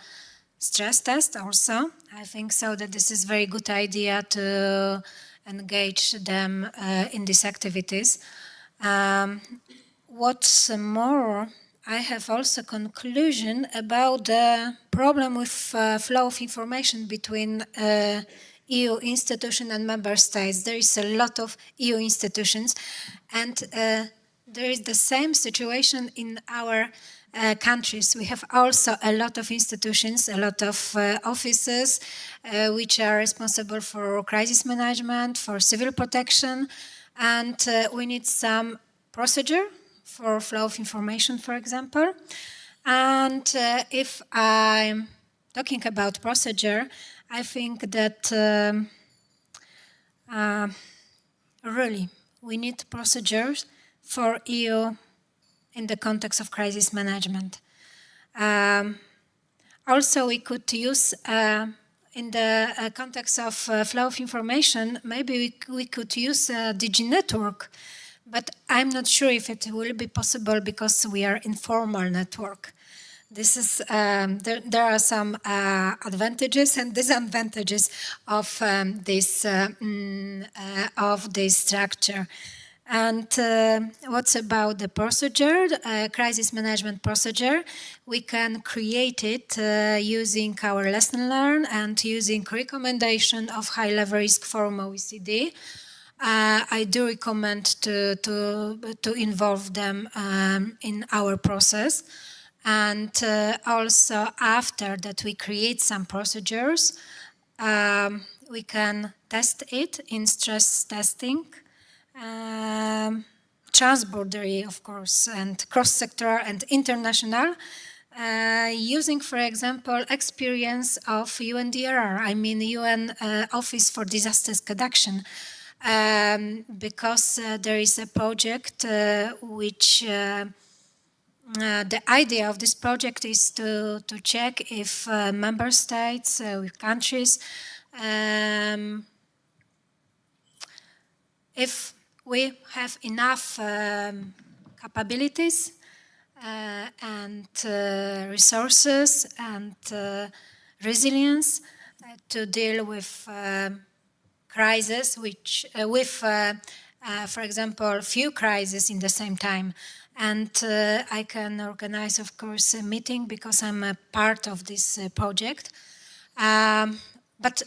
S8: stress test also. I think so that this is a very good idea to engage them in these activities. What's more, I have also conclusion about the problem with flow of information between EU institutions and member states. There is a lot of EU institutions, and there is the same situation in our countries. We have also a lot of institutions, a lot of offices which are responsible for crisis management, for civil protection, and we need some procedure for flow of information, for example. And if I'm talking about procedure, I think that really we need procedures for EU in the context of crisis management. Also, we could use, in the context of flow of information, maybe we could use a DG network, but I'm not sure if it will be possible because we are informal network. This is there are some advantages and disadvantages of this structure. And what's about the procedure, crisis management procedure? We can create it using our lesson learned and using recommendation of high-level risk forum OECD. I do recommend to involve them in our process. And also after that we create some procedures, we can test it in stress testing, transborder, of course, and cross-sectoral and international, using, for example, experience of UNDRR, I mean UN Office for Disaster Risk Reduction. because there is a project which the idea of this project is to check if member states, countries, if we have enough capabilities and resources and resilience to deal with crises, which for example, few crises in the same time. And I can organize, of course, a meeting because I'm a part of this project. But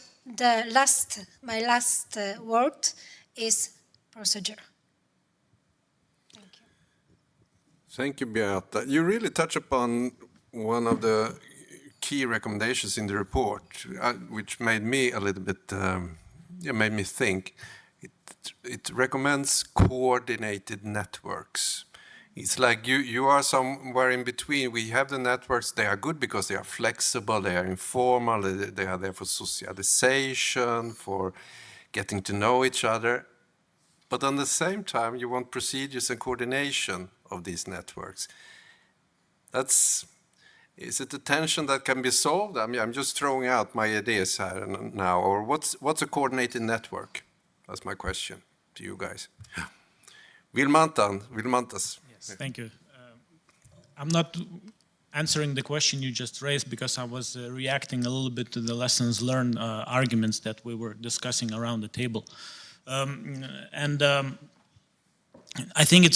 S8: my last word is procedure. Thank you.
S2: Thank you, Beata. You really touch upon one of the key recommendations in the report, which made me a little bit, made me think. It recommends coordinated networks. It's like you are somewhere in between. We have the networks, they are good because they are flexible, they are informal, they are there for socialization, for getting to know each other. But at the same time, you want procedures and coordination of these networks. Is it a tension that can be solved? I mean, I'm just throwing out my ideas here now. Or what's a coordinated network? That's my question to you guys. Vilmantas.
S9: Yes, thank you. I'm not answering the question you just raised because I was reacting a little bit to the lessons learned arguments that we were discussing around the table. I think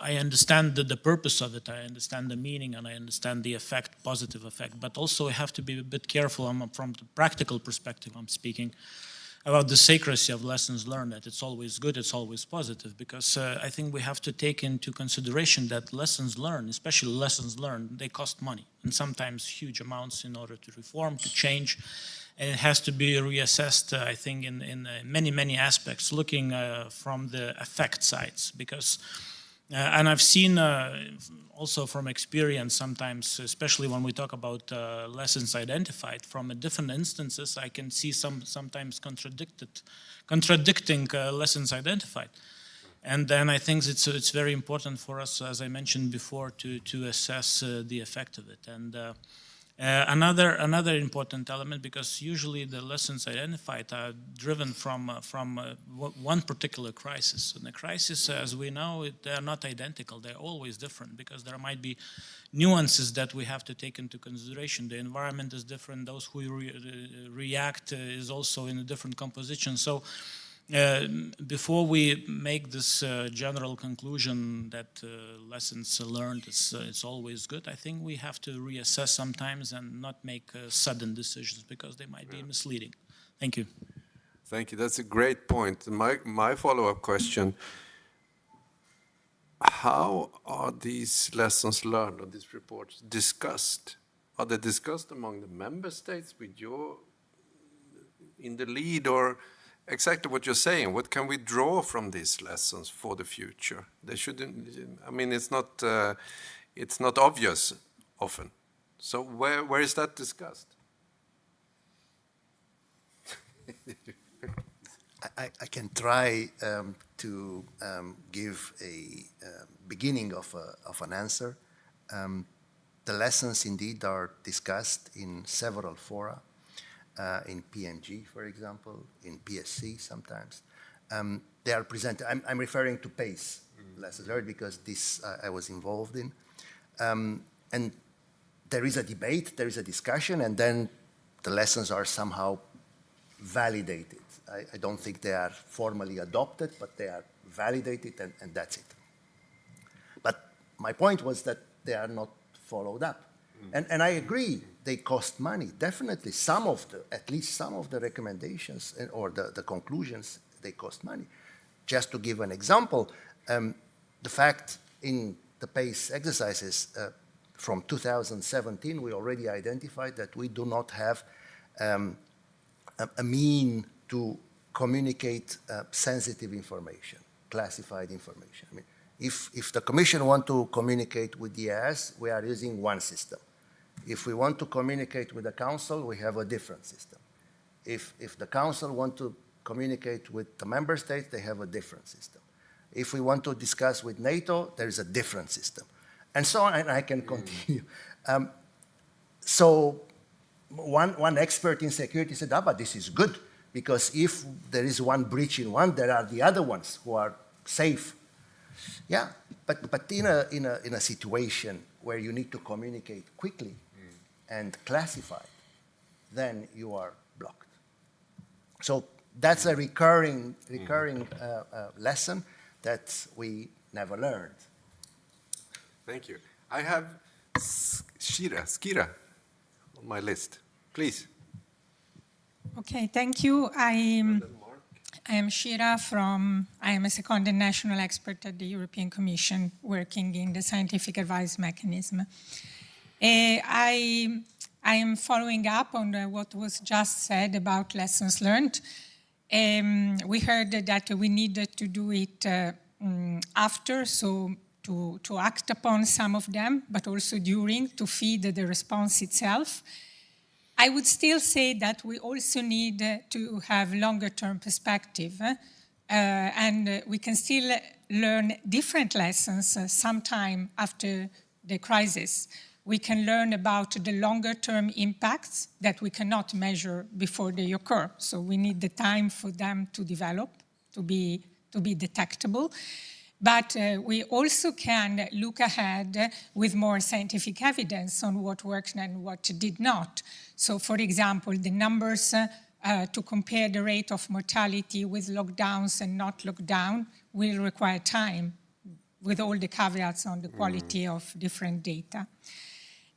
S9: I understand the purpose of it, I understand the meaning, and I understand the effect, positive effect, but also I have to be a bit careful from the practical perspective I'm speaking about the sacredness of lessons learned, that it's always good, it's always positive, because I think we have to take into consideration that lessons learned, especially lessons learned, they cost money, and sometimes huge amounts in order to reform, to change, and it has to be reassessed, I think, in many, many aspects, looking from the effect sides, because, and I've seen also from experience sometimes, especially when we talk about lessons identified from different instances, I can see sometimes contradicting lessons identified. And then I think it's very important for us, as I mentioned before, to assess the effect of it. And another important element, because usually the lessons identified are driven from one particular crisis. And the crisis, as we know, they are not identical. They're always different because there might be nuances that we have to take into consideration. The environment is different. Those who react is also in a different composition. So before we make this general conclusion that lessons learned it's always good, I think we have to reassess sometimes and not make sudden decisions because they might be misleading. Thank you.
S2: Thank you. That's a great point. My follow-up question, how are these lessons learned or these reports discussed? Are they discussed among the member states with you in the lead, or exactly what you're saying? What can we draw from these lessons for the future? They shouldn't. I mean, it's not obvious often. So where is that discussed?
S5: I can try to give a beginning of an answer. The lessons indeed are discussed in several fora. In PNG, for example, in PSC sometimes. They are presented, I'm referring to PACE lessons learned because this I was involved in. And there is a debate, there is a discussion, and then the lessons are somehow validated. I don't think they are formally adopted, but they are validated, and that's it. But my point was that they are not followed up. And I agree, they cost money. Definitely, at least some of the recommendations or the conclusions, they cost money. Just to give an example, the fact in the PACE exercises from 2017, we already identified that we do not have a mean to communicate sensitive information, classified information. I mean, if the Commission want to communicate with the EAS, we are using one system. If we want to communicate with the Council, we have a different system. If the Council want to communicate with the member states, they have a different system. If we want to discuss with NATO, there is a different system. And so on, and I can continue. So one expert in security said, but this is good, because if there is one breach in one, there are the other ones who are safe. Yeah, but in a situation where you need to communicate quickly and classify, then you are blocked. So that's a recurring lesson that we never learned.
S2: Thank you. I have Skira on my list. Please.
S10: Okay, thank you. I am Shira I am a seconded national expert at the European Commission working in the scientific advice mechanism. I am following up on what was just said about lessons learned. We heard that we needed to do it after, so to act upon some of them, but also during, to feed the response itself. I would still say that we also need to have longer-term perspective, and we can still learn different lessons sometime after the crisis. We can learn about the longer-term impacts that we cannot measure before they occur. So we need the time for them to develop, to be detectable. But we also can look ahead with more scientific evidence on what worked and what did not. So, for example, the numbers to compare the rate of mortality with lockdowns and not lockdown will require time, with all the caveats on the quality of different data.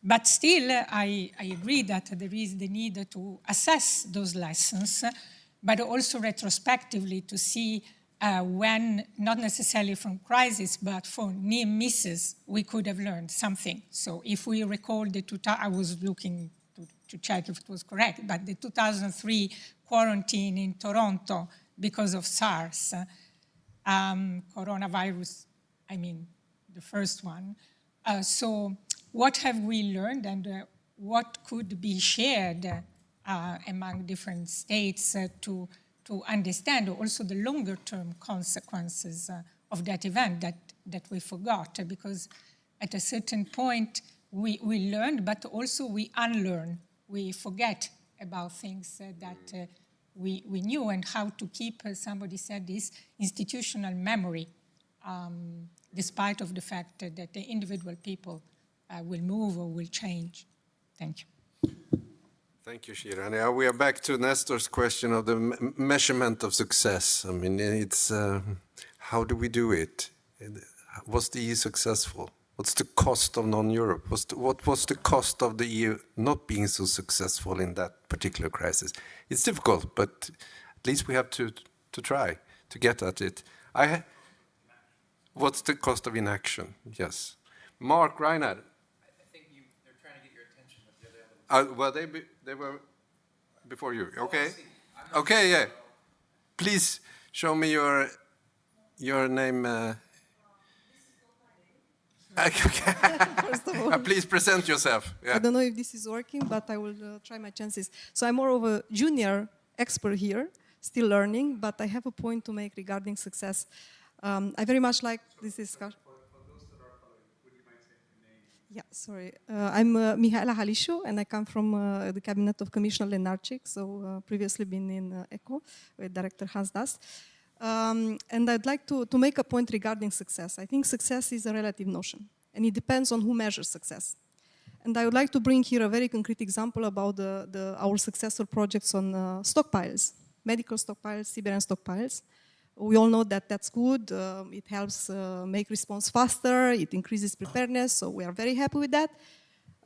S10: But still, I agree that there is the need to assess those lessons, but also retrospectively to see when, not necessarily from crisis, but from near misses, we could have learned something. So if we recall I was looking to check if it was correct, but the 2003 quarantine in Toronto because of SARS, coronavirus, I mean, the first one. So what have we learned, and what could be shared among different states to understand also the longer-term consequences of that event that we forgot? Because at a certain point, we learned, but also we unlearn. We forget about things that we knew, and how to keep, somebody said this, institutional memory, despite of the fact that the individual people will move or will change. Thank you.
S2: Thank you, Shira. Now we are back to Nestor's question of the measurement of success. I mean, it's how do we do it? Was the EU successful? What's the cost of non-Europe? What was the cost of the EU not being so successful in that particular crisis? It's difficult, but at least we have to try to get at it. What's the cost of inaction? Yes. Mark Reinhard.
S11: I think they're trying to get your attention with the other.
S2: Well, they were before you. Okay. Okay. Yeah. Please show me your name.
S12: First of all,
S2: please present yourself. Yeah.
S12: I don't know if this is working, but I will try my chances. So I'm more of a junior expert here, still learning, but I have a point to make regarding success. I very much like this discussion. Yeah, sorry. I'm Mihaela Halishu, and I come from the cabinet of Commissioner Lenarcic, so previously been in ECHO with Director Hans Dast. And I'd like to make a point regarding success. I think success is a relative notion, and it depends on who measures success. And I would like to bring here a very concrete example about our successful projects on stockpiles, medical stockpiles, Siberian stockpiles. We all know that that's good. It helps make response faster. It increases preparedness. So we are very happy with that.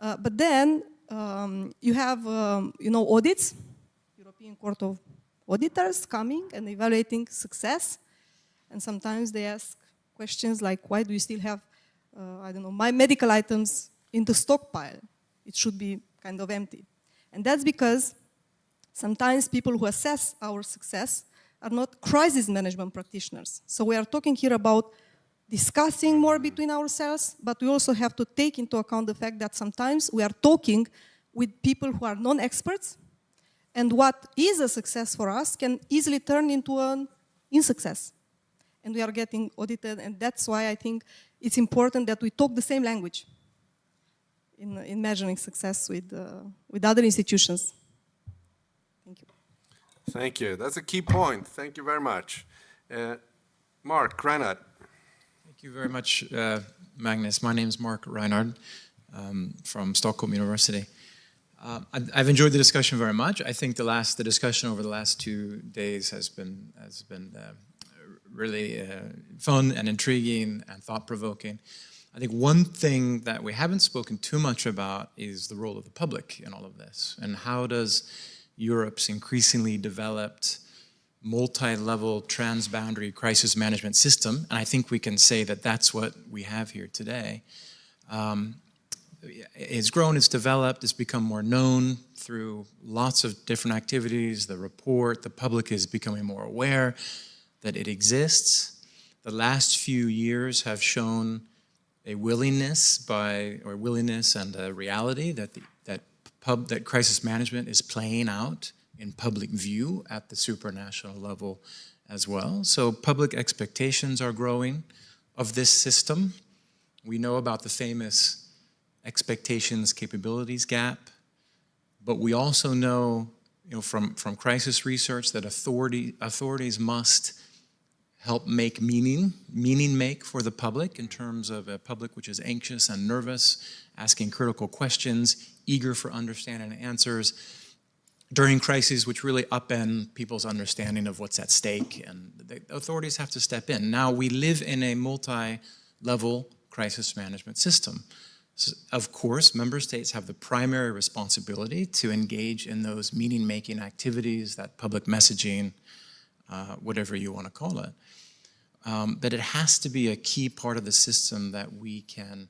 S12: But then you have, audits, European Court of Auditors coming and evaluating success. And sometimes they ask questions like, why do you still have, my medical items in the stockpile? It should be kind of empty. And that's because sometimes people who assess our success are not crisis management practitioners. So we are talking here about discussing more between ourselves, but we also have to take into account the fact that sometimes we are talking with people who are non-experts, And what is a success for us can easily turn into an insuccess. And we are getting audited, and that's why I think it's important that we talk the same language in measuring success with other institutions. Thank you.
S2: Thank you. That's a key point. Thank you very much. Mark Reinhardt.
S11: Thank you very much, Magnus. My name is Mark Reinhardt from Stockholm University. I've enjoyed the discussion very much. I think the discussion over the last 2 days has been really fun and intriguing and thought-provoking. I think one thing that we haven't spoken too much about is the role of the public in all of this, and how does Europe's increasingly developed multi-level transboundary crisis management system, and I think we can say that that's what we have here today. It's grown, it's developed, it's become more known through lots of different activities. The report, the public is becoming more aware that it exists. The last few years have shown a willingness and a reality that crisis management is playing out in public view at the supranational level as well. So public expectations are growing of this system. We know about the famous expectations capabilities gap, but we also know, from crisis research that authorities must help make meaning make for the public in terms of a public which is anxious and nervous, asking critical questions, eager for understanding and answers during crises which really upend people's understanding of what's at stake, and the authorities have to step in. Now we live in a multi-level crisis management system. So, of course, member states have the primary responsibility to engage in those meaning-making activities, that public messaging, whatever you want to call it. But it has to be a key part of the system that we can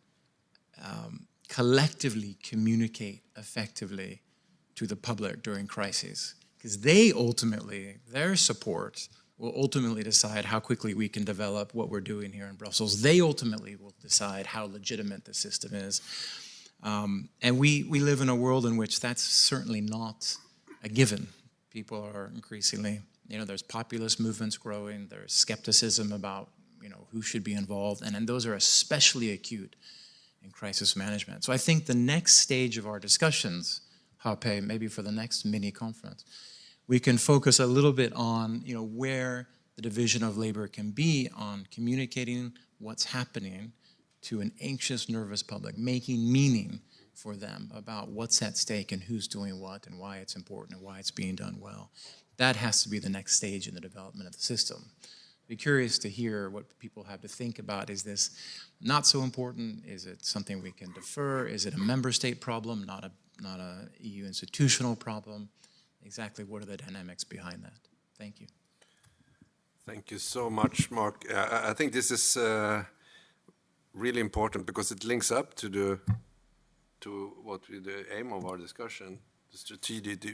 S11: collectively communicate effectively to the public during crises. Because their support will ultimately decide how quickly we can develop what we're doing here in Brussels. They ultimately will decide how legitimate the system is. And we live in a world in which that's certainly not a given. People are increasingly, there's populist movements growing, there's skepticism about, who should be involved, and those are especially acute in crisis management. So I think the next stage of our discussions, Hape, maybe for the next mini conference, we can focus a little bit on, where the division of labor can be on communicating what's happening to an anxious, nervous public, making meaning for them about what's at stake and who's doing what and why it's important and why it's being done well. That has to be the next stage in the development of the system. I'd be curious to hear what people have to think about. Is this not so important? Is it something we can defer? Is it a member state problem, not a EU institutional problem? Exactly what are the dynamics behind that? Thank you.
S2: Thank you so much, Mark. I think this is really important because it links up to the aim of our discussion,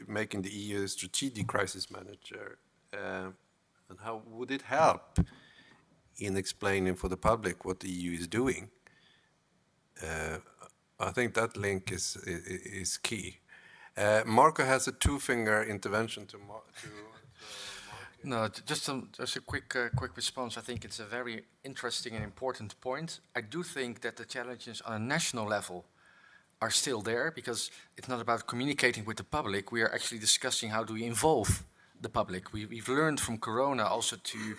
S2: making the EU a strategic crisis manager, and how would it help in explaining for the public what the EU is doing? I think that link is key. Marco has a two-finger intervention to Mark.
S3: No, just a quick response. I think it's a very interesting and important point. I do think that the challenges on a national level are still there because it's not about communicating with the public. We are actually discussing how do we involve the public. We've learned from Corona also to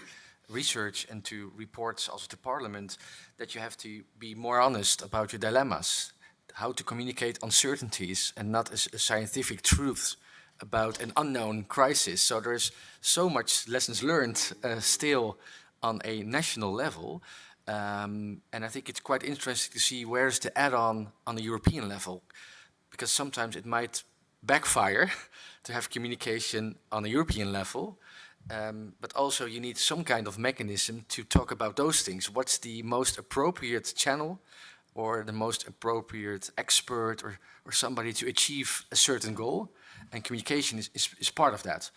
S3: research and to reports also to Parliament that you have to be more honest about your dilemmas, how to communicate uncertainties and not a scientific truth about an unknown crisis. So there's so much lessons learned still on a national level. And I think it's quite interesting to see where's the add-on on the European level, because sometimes it might backfire to have communication on a European level, but also you need some kind of mechanism to talk about those things. What's the most appropriate channel or the most appropriate expert or somebody to achieve a certain goal? And communication is part of that.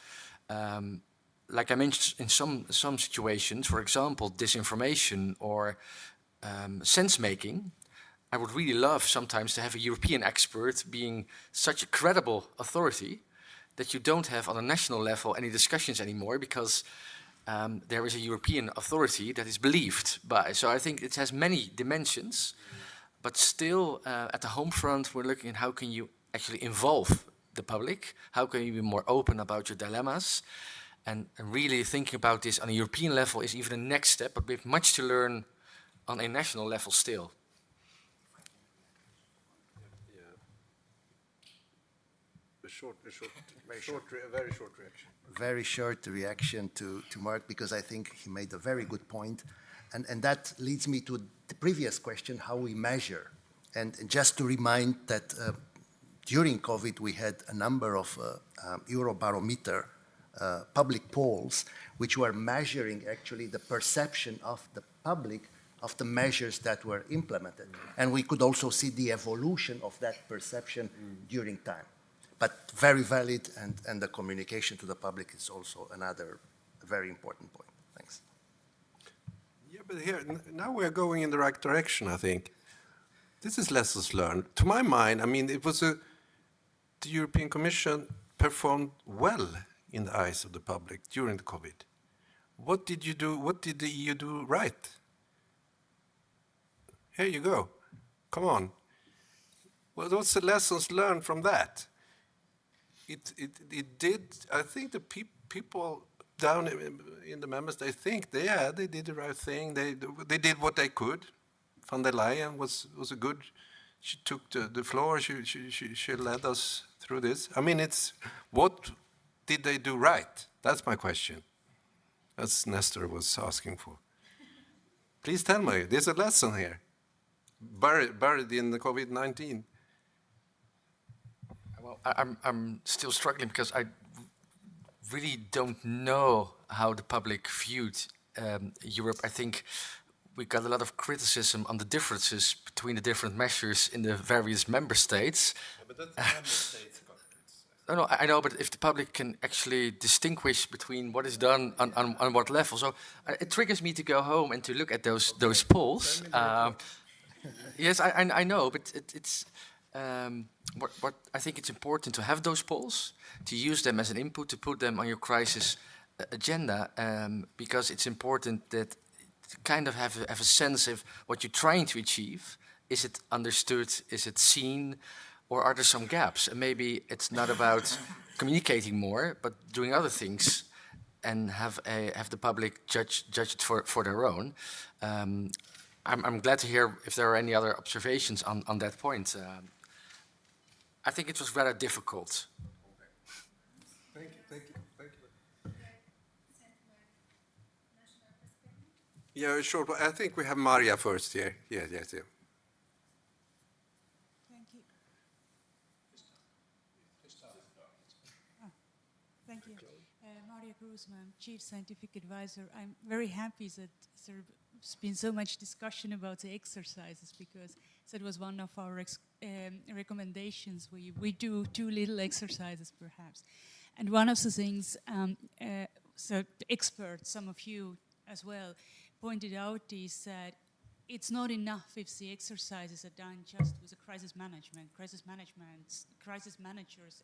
S3: Like I mentioned, in some situations, for example, disinformation or sense-making, I would really love sometimes to have a European expert being such a credible authority that you don't have on a national level any discussions anymore because there is a European authority that is believed by. So I think it has many dimensions, but still at the home front we're looking at how can you actually involve the public, how can you be more open about your dilemmas, and really thinking about this on a European level is even a next step, but we have much to learn on a national level still.
S2: A very short reaction.
S5: Very short reaction to Mark, because I think he made a very good point. And that leads me to the previous question, how we measure. And just to remind that during COVID, we had a number of Eurobarometer public polls, which were measuring actually the perception of the public of the measures that were implemented. And we could also see the evolution of that perception during time. But very valid, and the communication to the public is also another very important point. Thanks.
S2: Yeah, but here, now we're going in the right direction, I think. This is lessons learned. To my mind, I mean, the European Commission performed well in the eyes of the public during the COVID. What did you do? What did the EU do right? Here you go. Come on. Well, what's the lessons learned from that? It did. I think the people down in the member states think they did the right thing. They did what they could. Von der Leyen was a good. She took the floor. She led us through this. I mean, it's what did they do right? That's my question. As Nestor was asking for. Please tell me. There's a lesson here, buried in the COVID-19.
S3: Well, I'm still struggling because I really don't know how the public viewed Europe. I think we got a lot of criticism on the differences between the different measures in the various member states.
S2: Yeah, but that's the member states' competence.
S3: No, I know, but if the public can actually distinguish between what is done on what level, so it triggers me to go home and to look at those polls. Yes, I know, but it's. What I think it's important to have those polls, to use them as an input, to put them on your crisis agenda, because it's important that to kind of have a sense of what you're trying to achieve. Is it understood? Is it seen? Or are there some gaps? And maybe it's not about communicating more, but doing other things, and have the public judge it for their own. I'm glad to hear if there are any other observations on that point. I think it was rather difficult.
S2: Thank you. Yeah, sure. But I think we have Maria first here. Yes.
S13: Thank you. Thank you. Maria Grossman, Chief Scientific Advisor. I'm very happy that there's been so much discussion about the exercises, because that was one of our recommendations. We do too little exercises, perhaps. And one of the things, so the experts, some of you as well, pointed out is that it's not enough if the exercises are done just with a crisis managers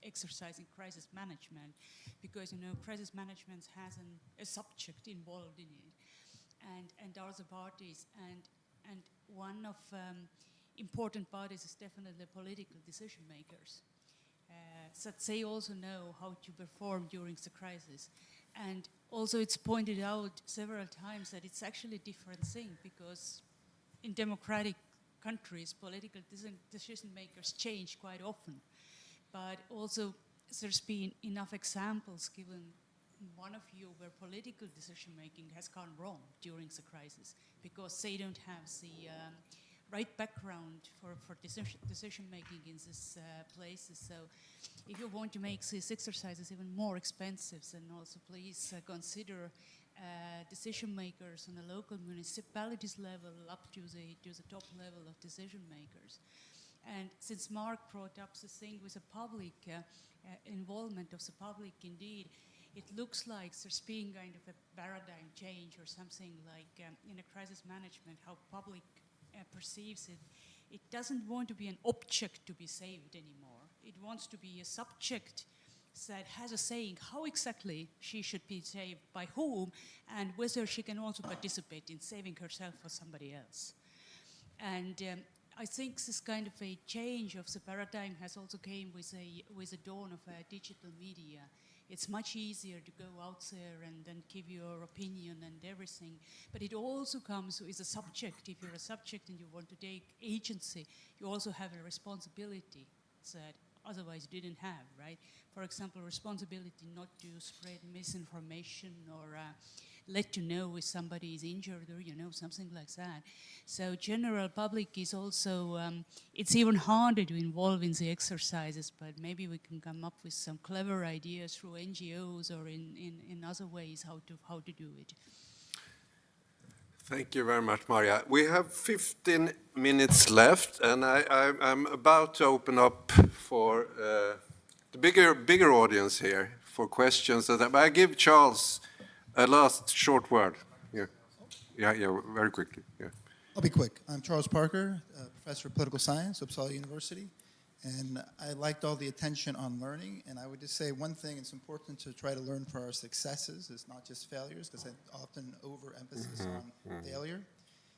S13: exercising crisis management, because crisis management has a subject involved in it, and other parties, and one of important parties is definitely political decision makers, that they also know how to perform during the crisis. And also it's pointed out several times that it's actually a different thing, because in democratic countries, political decision makers change quite often. But also there's been enough examples given one of you where political decision making has gone wrong during the crisis, because they don't have the right background for decision making in these places. So if you want to make these exercises even more expensive, then also please consider decision makers on the local municipalities level up to the top level of decision makers. And since Mark brought up the thing with the public involvement of the public, indeed, it looks like there's been kind of a paradigm change or something like in a crisis management, how public perceives it. It doesn't want to be an object to be saved anymore. It wants to be a subject that has a saying how exactly she should be saved by whom, and whether she can also participate in saving herself or somebody else. And I think this kind of a change of the paradigm has also came with the dawn of digital media. It's much easier to go out there and then give your opinion and everything. But it also comes with a subject. If you're a subject and you want to take agency, you also have a responsibility that otherwise you didn't have, right? For example, responsibility not to spread misinformation or let you know if somebody is injured or, something like that. So general public is also, it's even harder to involve in the exercises, but maybe we can come up with some clever ideas through NGOs or in other ways how to do it.
S2: Thank you very much, Maria. We have 15 minutes left, and I'm about to open up for the bigger audience here for questions. But I give Charles a last short word. Yeah, very quickly. Yeah.
S14: I'll be quick. I'm Charles Parker, professor of political science, Uppsala University, and I liked all the attention on learning. And I would just say one thing: it's important to try to learn from our successes, it's not just failures, because I often overemphasis on failure.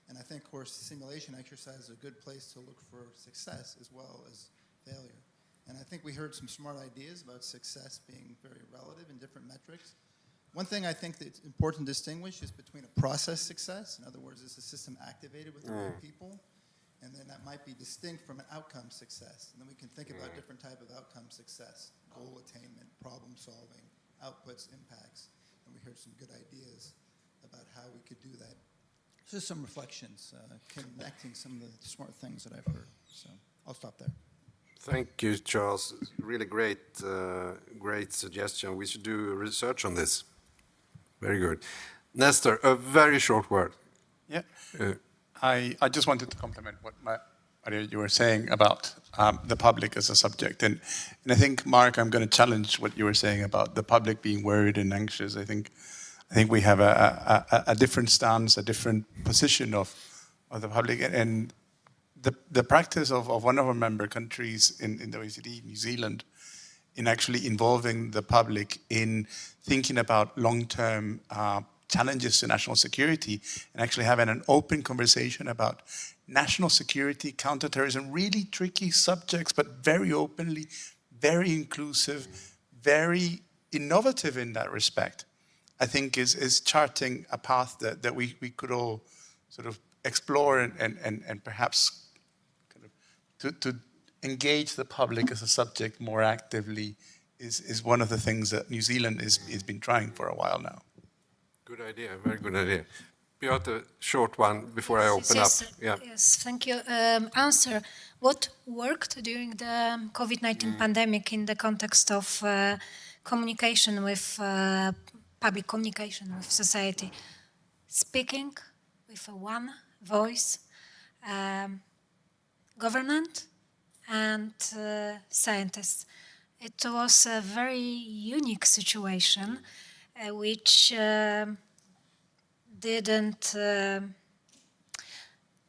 S14: And I think, of course, simulation exercise is a good place to look for success as well as failure. And I think we heard some smart ideas about success being very relative in different metrics. One thing I think that's important to distinguish is between a process success, in other words, is the system activated with the right people, and then that might be distinct from an outcome success. And then we can think about different type of outcome success, goal attainment, problem solving, outputs, impacts, and we heard some good ideas about how we could do that. Just some reflections, connecting some of the smart things that I've heard. So I'll stop there.
S2: Thank you, Charles. Really great suggestion. We should do research on this. Very good. Nestor, a very short word.
S7: Yeah. I just wanted to compliment what Maria, you were saying about the public as a subject. And I think, Mark, I'm going to challenge what you were saying about the public being worried and anxious. I think we have a different stance, a different position of the public. And the practice of one of our member countries in the OECD, New Zealand, in actually involving the public in thinking about long-term challenges to national security and actually having an open conversation about national security, counterterrorism, really tricky subjects, but very openly, very inclusive, very innovative in that respect, I think is charting a path that we could all sort of explore and perhaps kind of to engage the public as a subject more actively is one of the things that New Zealand has been trying for a while now.
S2: Good idea, very good idea. Piotr, short one before I open up. Yeah.
S8: Yes, thank you. Answer. What worked during the COVID-19 pandemic in the context of communication with public communication with society? Speaking with one voice, government and scientists. It was a very unique situation, which didn't.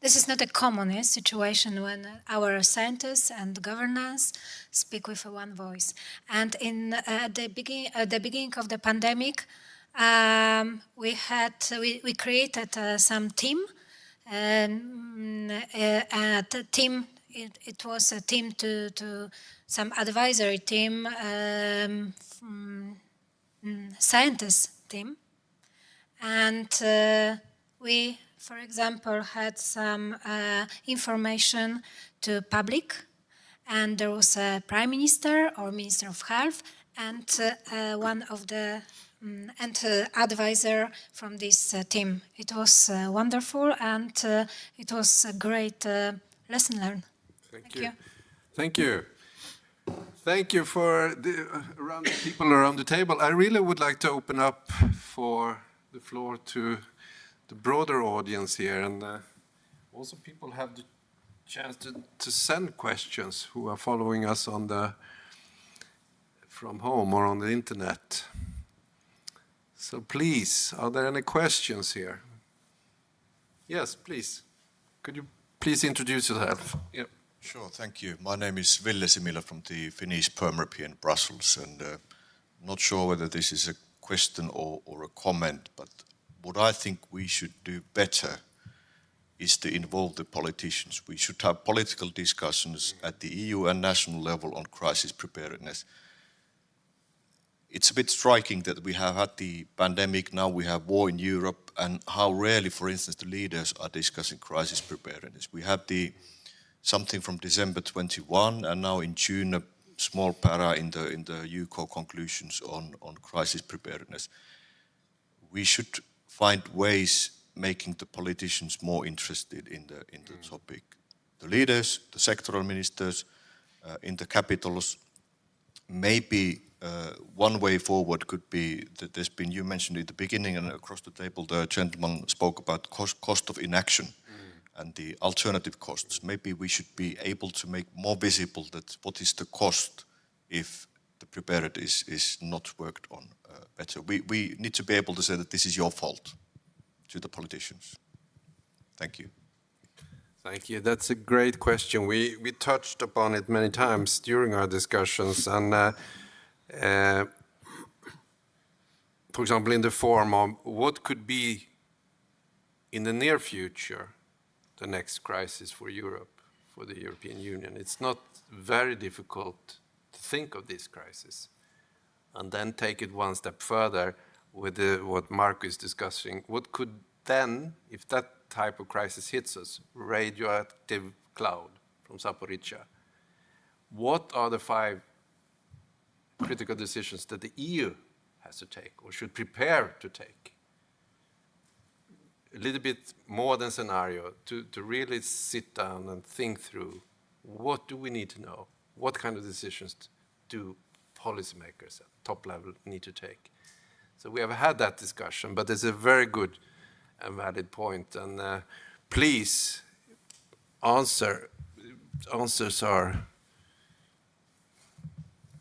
S8: This is not a common situation when our scientists and governance speak with one voice. And at the beginning of the pandemic, we created some team. The team. It was a team to some advisory team, scientist team, and we, for example, had some information to public, and there was a prime minister or minister of health, and one of the advisor from this team. It was wonderful, and it was a great lesson learned.
S2: Thank you. Thank you. Thank you for the people around the table. I really would like to open up for the floor to the broader audience here, and also people have the chance to send questions who are following us from home or on the internet. So please, are there any questions here? Yes, please. Could you please introduce yourself? Yep.
S15: Sure, thank you. My name is Ville Simila from the Finnish Perm Europe in Brussels, and not sure whether this is a question or a comment, but what I think we should do better is to involve the politicians. We should have political discussions at the EU and national level on crisis preparedness. It's a bit striking that we have had the pandemic, now we have war in Europe, and how rarely, for instance, the leaders are discussing crisis preparedness. We have something from December 21, and now in June, a small para in the UCO conclusions on crisis preparedness. We should find ways making the politicians more interested in the topic. The leaders, the sectoral ministers in the capitals, maybe one way forward could be that you mentioned at the beginning and across the table, the gentleman spoke about cost of inaction and the alternative costs. Maybe we should be able to make more visible that what is the cost if the preparedness is not worked on better. We need to be able to say that this is your fault to the politicians. Thank you.
S2: Thank you. That's a great question. We touched upon it many times during our discussions, and for example, in the form of what could be in the near future the next crisis for Europe, for the European Union. It's not very difficult to think of this crisis and then take it one step further with what Marco is discussing. What could then, if that type of crisis hits us, radioactive cloud from Zaporizhzhia, what are the 5 critical decisions that the EU has to take or should prepare to take? A little bit more than scenario, to really sit down and think through what do we need to know? What kind of decisions do policymakers at top level need to take? So we have had that discussion, but it's a very good and valid point. And please answer. Answers are,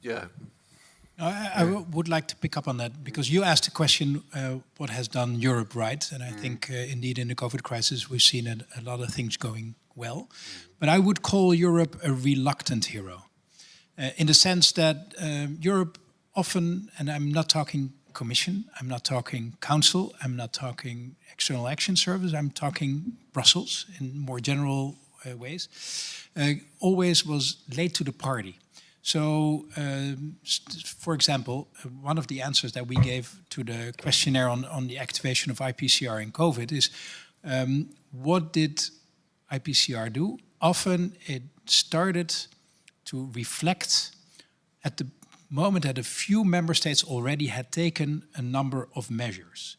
S2: yeah.
S1: I would like to pick up on that because you asked the question, what has done Europe right? And I think indeed in the COVID crisis, we've seen a lot of things going well. But I would call Europe a reluctant hero in the sense that Europe often, and I'm not talking Commission, I'm not talking Council, I'm not talking External Action Service, I'm talking Brussels in more general ways, always was late to the party. So, for example, one of the answers that we gave to the questionnaire on the activation of IPCR in COVID is, what did IPCR do? Often it started to reflect at the moment that a few member states already had taken a number of measures.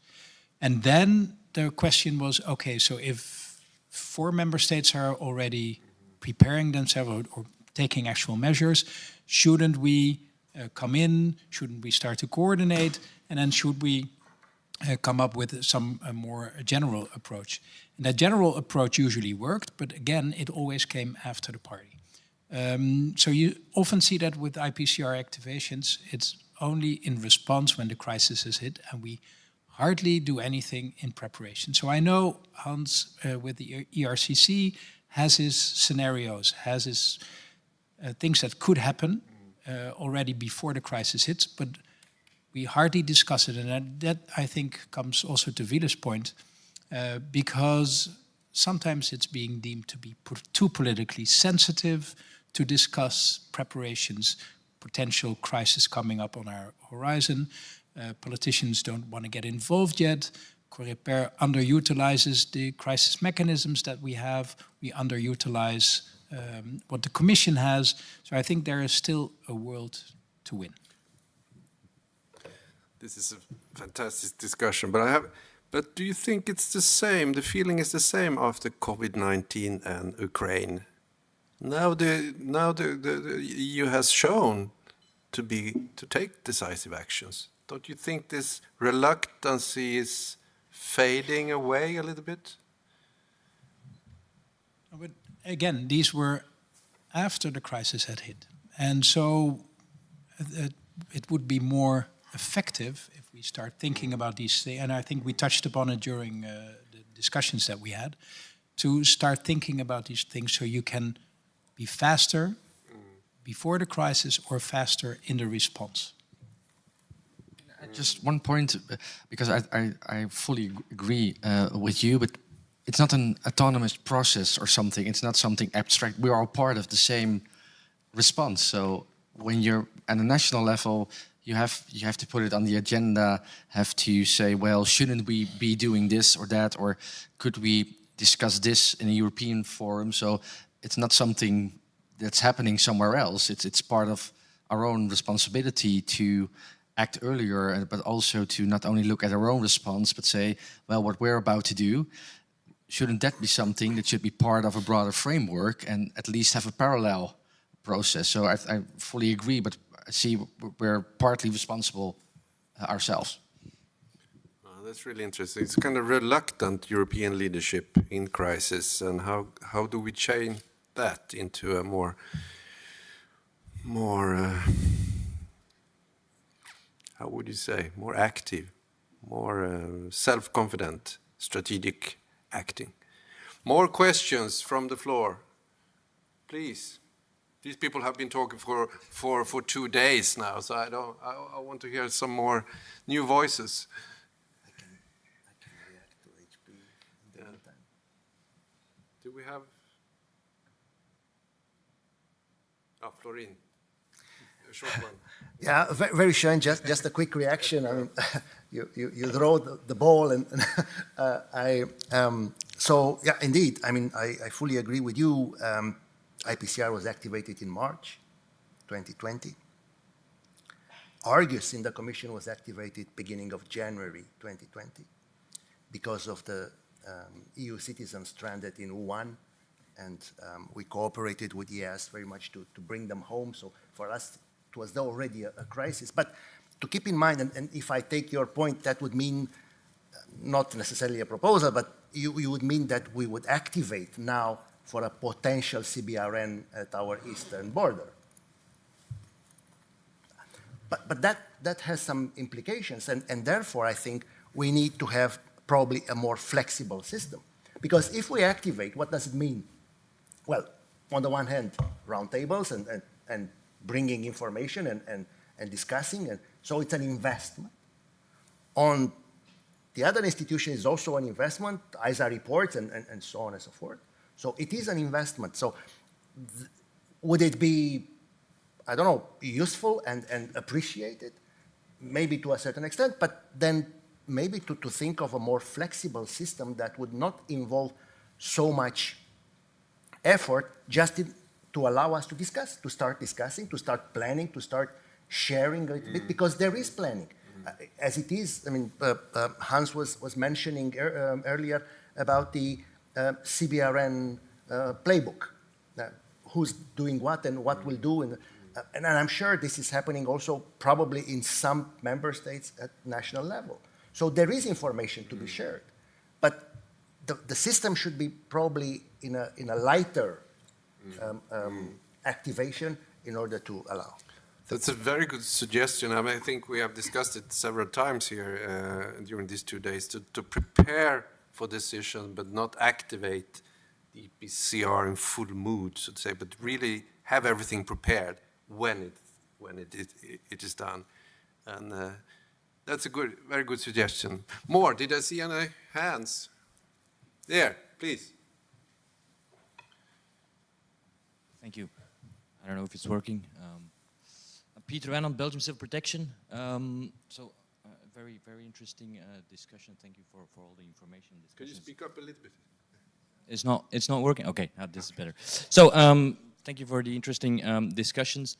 S1: And then the question was, okay, so if 4 member states are already preparing themselves or taking actual measures, shouldn't we come in? Shouldn't we start to coordinate? And then should we come up with some more general approach? And that general approach usually worked, but again, it always came after the party. So you often see that with IPCR activations, it's only in response when the crisis is hit, and we hardly do anything in preparation. So I know Hans with the ERCC has his scenarios, has his things that could happen already before the crisis hits, but we hardly discuss it. And that I think comes also to Vile's point, because sometimes it's being deemed to be too politically sensitive to discuss preparations, potential crisis coming up on our horizon. Politicians don't want to get involved yet. Coreper underutilizes the crisis mechanisms that we have. We underutilize what the Commission has. So I think there is still a world to win.
S2: This is a fantastic discussion, but do you think it's the same? The feeling is the same after COVID-19 and Ukraine. Now the EU has shown to take decisive actions. Don't you think this reluctance is fading away a little bit?
S1: But again, these were after the crisis had hit. And so it would be more effective if we start thinking about these things. And I think we touched upon it during the discussions that we had, to start thinking about these things so you can be faster before the crisis or faster in the response.
S3: Just one point, because I fully agree with you, but it's not an autonomous process or something. It's not something abstract. We are all part of the same response. So when you're at a national level, you have to put it on the agenda, have to say, well, shouldn't we be doing this or that, or could we discuss this in a European forum? So it's not something that's happening somewhere else. It's part of our own responsibility to act earlier, but also to not only look at our own response, but say, well, what we're about to do, shouldn't that be something that should be part of a broader framework and at least have a parallel process? So I fully agree, but I see we're partly responsible ourselves.
S2: That's really interesting. It's kind of reluctant European leadership in crisis, and how do we change that into a more how would you say, more active, more self-confident, strategic acting? More questions from the floor, please. These people have been talking for 2 days now, so I want to hear some more new voices.
S5: I can react to HP in the meantime.
S2: Do we have? Oh, Florin, a short one.
S5: Yeah, very short. Just a quick reaction. I mean, you throw the ball, and so yeah, indeed. I mean, I fully agree with you. IPCR was activated in March 2020. Argus in the Commission was activated beginning of January 2020 because of the EU citizens stranded in Wuhan, and we cooperated with EAS very much to bring them home. So for us, it was already a crisis. But to keep in mind, and if I take your point, that would mean not necessarily a proposal, but you would mean that we would activate now for a potential CBRN at our eastern border. But that has some implications, and therefore I think we need to have probably a more flexible system. Because if we activate, what does it mean? Well, on the one hand, roundtables and bringing information and discussing, and so it's an investment. On the other institution is also an investment, ISA reports and so on and so forth. So it is an investment. So would it be, I don't know, useful and appreciated? Maybe to a certain extent, but then maybe to think of a more flexible system that would not involve so much effort, just to allow us to discuss, to start discussing, to start planning, to start sharing a bit, because there is planning. As it is, I mean, Hans was mentioning earlier about the CBRN playbook, who's doing what and what will do. And I'm sure this is happening also probably in some member states at national level. So there is information to be shared. But the system should be probably in a lighter activation in order to allow.
S2: That's a very good suggestion. I mean, I think we have discussed it several times here during these 2 days to prepare for decision, but not activate the IPCR in full mood, so to say, but really have everything prepared when it is done. And that's a very good suggestion. More, did I see any hands? There, please.
S16: Thank you. I don't know if it's working. Peter Wan on Belgium Civil Protection. Very, very interesting discussion. Thank you for all the information.
S2: Could you speak up a little bit?
S16: It's not working? Okay, this is better. So thank you for the interesting discussions.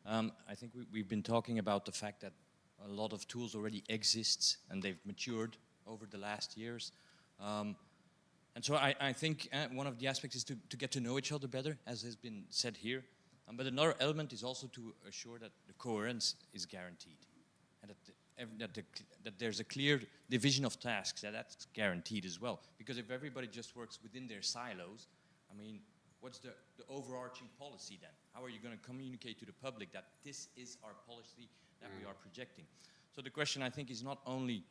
S16: I think we've been talking about the fact that a lot of tools already exist and they've matured over the last years. And so I think one of the aspects is to get to know each other better, as has been said here. But another element is also to assure that the coherence is guaranteed and that there's a clear division of tasks, that's guaranteed as well. Because if everybody just works within their silos, I mean, what's the overarching policy then? How are you going to communicate to the public that this is our policy that we are projecting? So the question, I think, is not only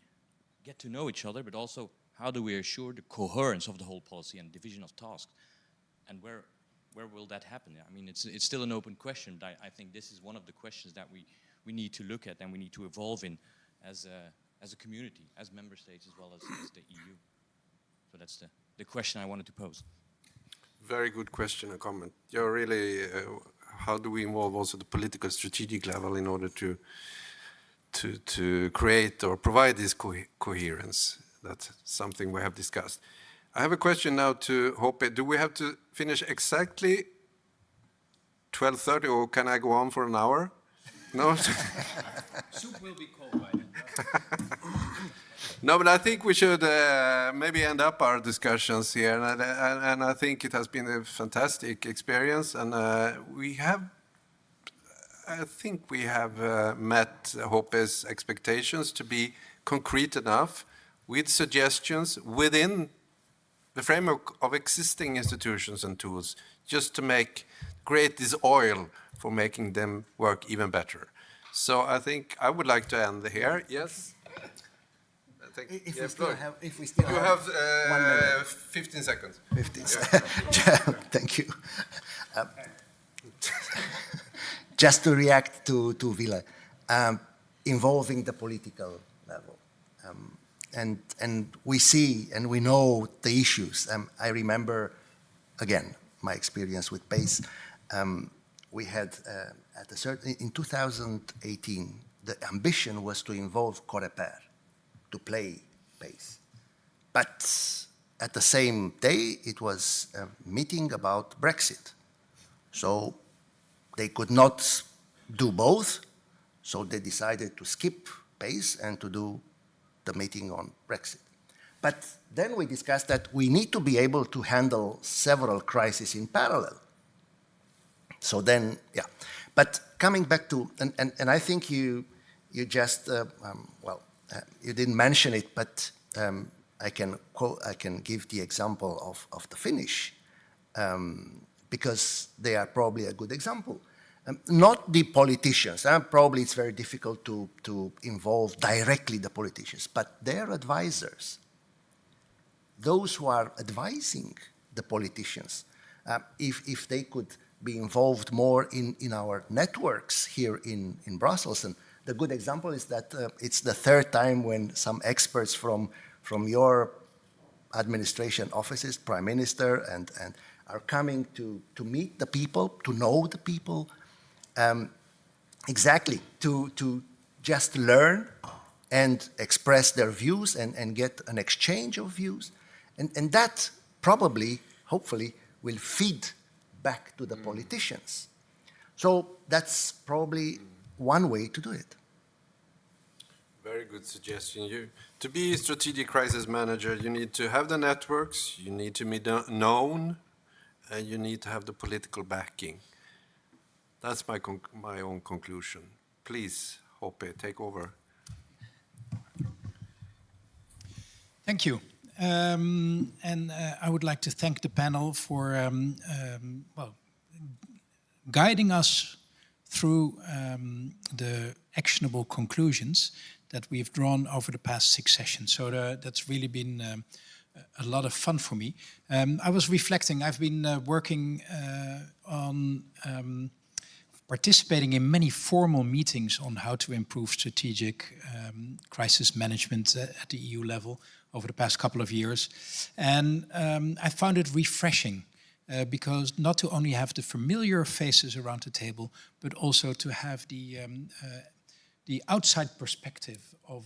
S16: get to know each other, but also how do we assure the coherence of the whole policy and division of tasks? And where will that happen? I mean, it's still an open question, but I think this is one of the questions that we need to look at and we need to evolve in as a community, as member states, as well as the EU? So that's the question I wanted to pose.
S2: Very good question and comment. You're really, how do we involve also the political strategic level in order to create or provide this coherence? That's something we have discussed. I have a question now to Hope. Do we have to finish exactly 12:30, or can I go on for an hour? No?
S1: Soup will be cold by then.
S2: No, but I think we should maybe end up our discussions here, and I think it has been a fantastic experience, and I think we have met Hope's expectations to be concrete enough with suggestions within the framework of existing institutions and tools, just to create this oil for making them work even better. So I think I would like to end here. Yes?
S5: If we still
S2: you
S5: have 1 minute.
S2: 15 seconds.
S5: 15 seconds. Thank you. Just to react to Ville, involving the political level. And we see and we know the issues. I remember, again, my experience with PACE. We had, in 2018, the ambition was to involve COREPER, to play PACE. But at the same day, it was a meeting about Brexit. So they could not do both, so they decided to skip PACE and to do the meeting on Brexit. But then we discussed that we need to be able to handle several crises in parallel. So then, yeah. But coming back to, and I think you just, you didn't mention it, but I can give the example of the Finnish, because they are probably a good example. Not the politicians. Probably it's very difficult to involve directly the politicians, but their advisors, those who are advising the politicians, if they could be involved more in our networks here in Brussels. And the good example is that it's the third time when some experts from your administration offices, Prime Minister, and are coming to meet the people, to know the people, exactly, to just learn and express their views and get an exchange of views. And that probably, hopefully, will feed back to the politicians. So that's probably one way to do it.
S2: Very good suggestion. To be a strategic crisis manager, you need to have the networks, you need to be known, and you need to have the political backing. That's my own conclusion. Please, Hope, take over.
S1: Thank you. And I would like to thank the panel for guiding us through the actionable conclusions that we've drawn over the past 6 sessions. So that's really been a lot of fun for me. I was reflecting, I've been working on participating in many formal meetings on how to improve strategic crisis management at the EU level over the past couple of years. And I found it refreshing because not to only have the familiar faces around the table, but also to have the outside perspective of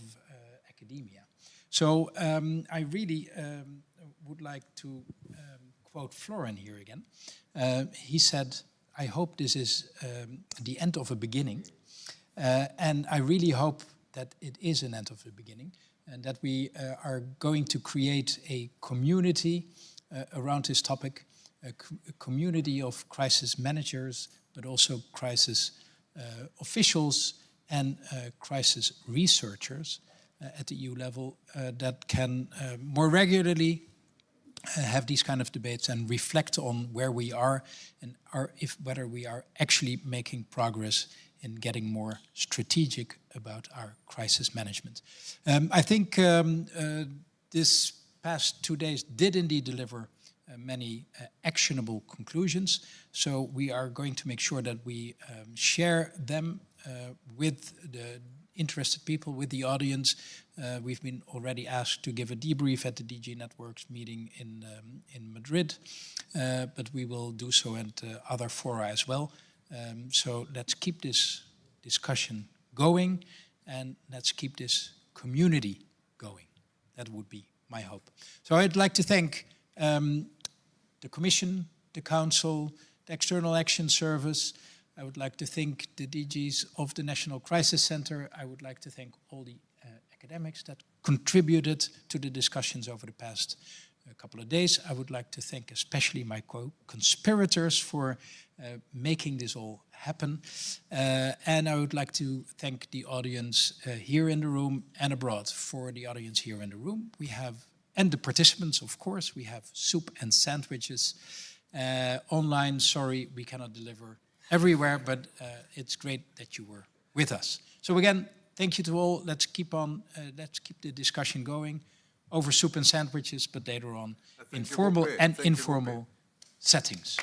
S1: academia. So I really would like to quote Florin here again. He said, "I hope this is the end of a beginning." And I really hope that it is an end of the beginning, and that we are going to create a community around this topic, a community of crisis managers, but also crisis officials and crisis researchers at the EU level that can more regularly have these kind of debates and reflect on where we are and whether we are actually making progress in getting more strategic about our crisis management. I think this past 2 days did indeed deliver many actionable conclusions. So we are going to make sure that we share them with the interested people, with the audience. We've been already asked to give a debrief at the DG Networks meeting in Madrid, but we will do so at other fora as well. So let's keep this discussion going, and let's keep this community going. That would be my hope. So I'd like to thank the Commission, the Council, the External Action Service. I would like to thank the DGs of the National Crisis Center. I would like to thank all the academics that contributed to the discussions over the past couple of days. I would like to thank especially my co-conspirators for making this all happen. And I would like to thank the audience here in the room and abroad. For the audience here in the room, we have, and the participants, of course, we have soup and sandwiches. Online, sorry, we cannot deliver everywhere, but it's great that you were with us. So again, thank you to all. Let's keep the discussion going over soup and sandwiches, but later on informal and informal settings.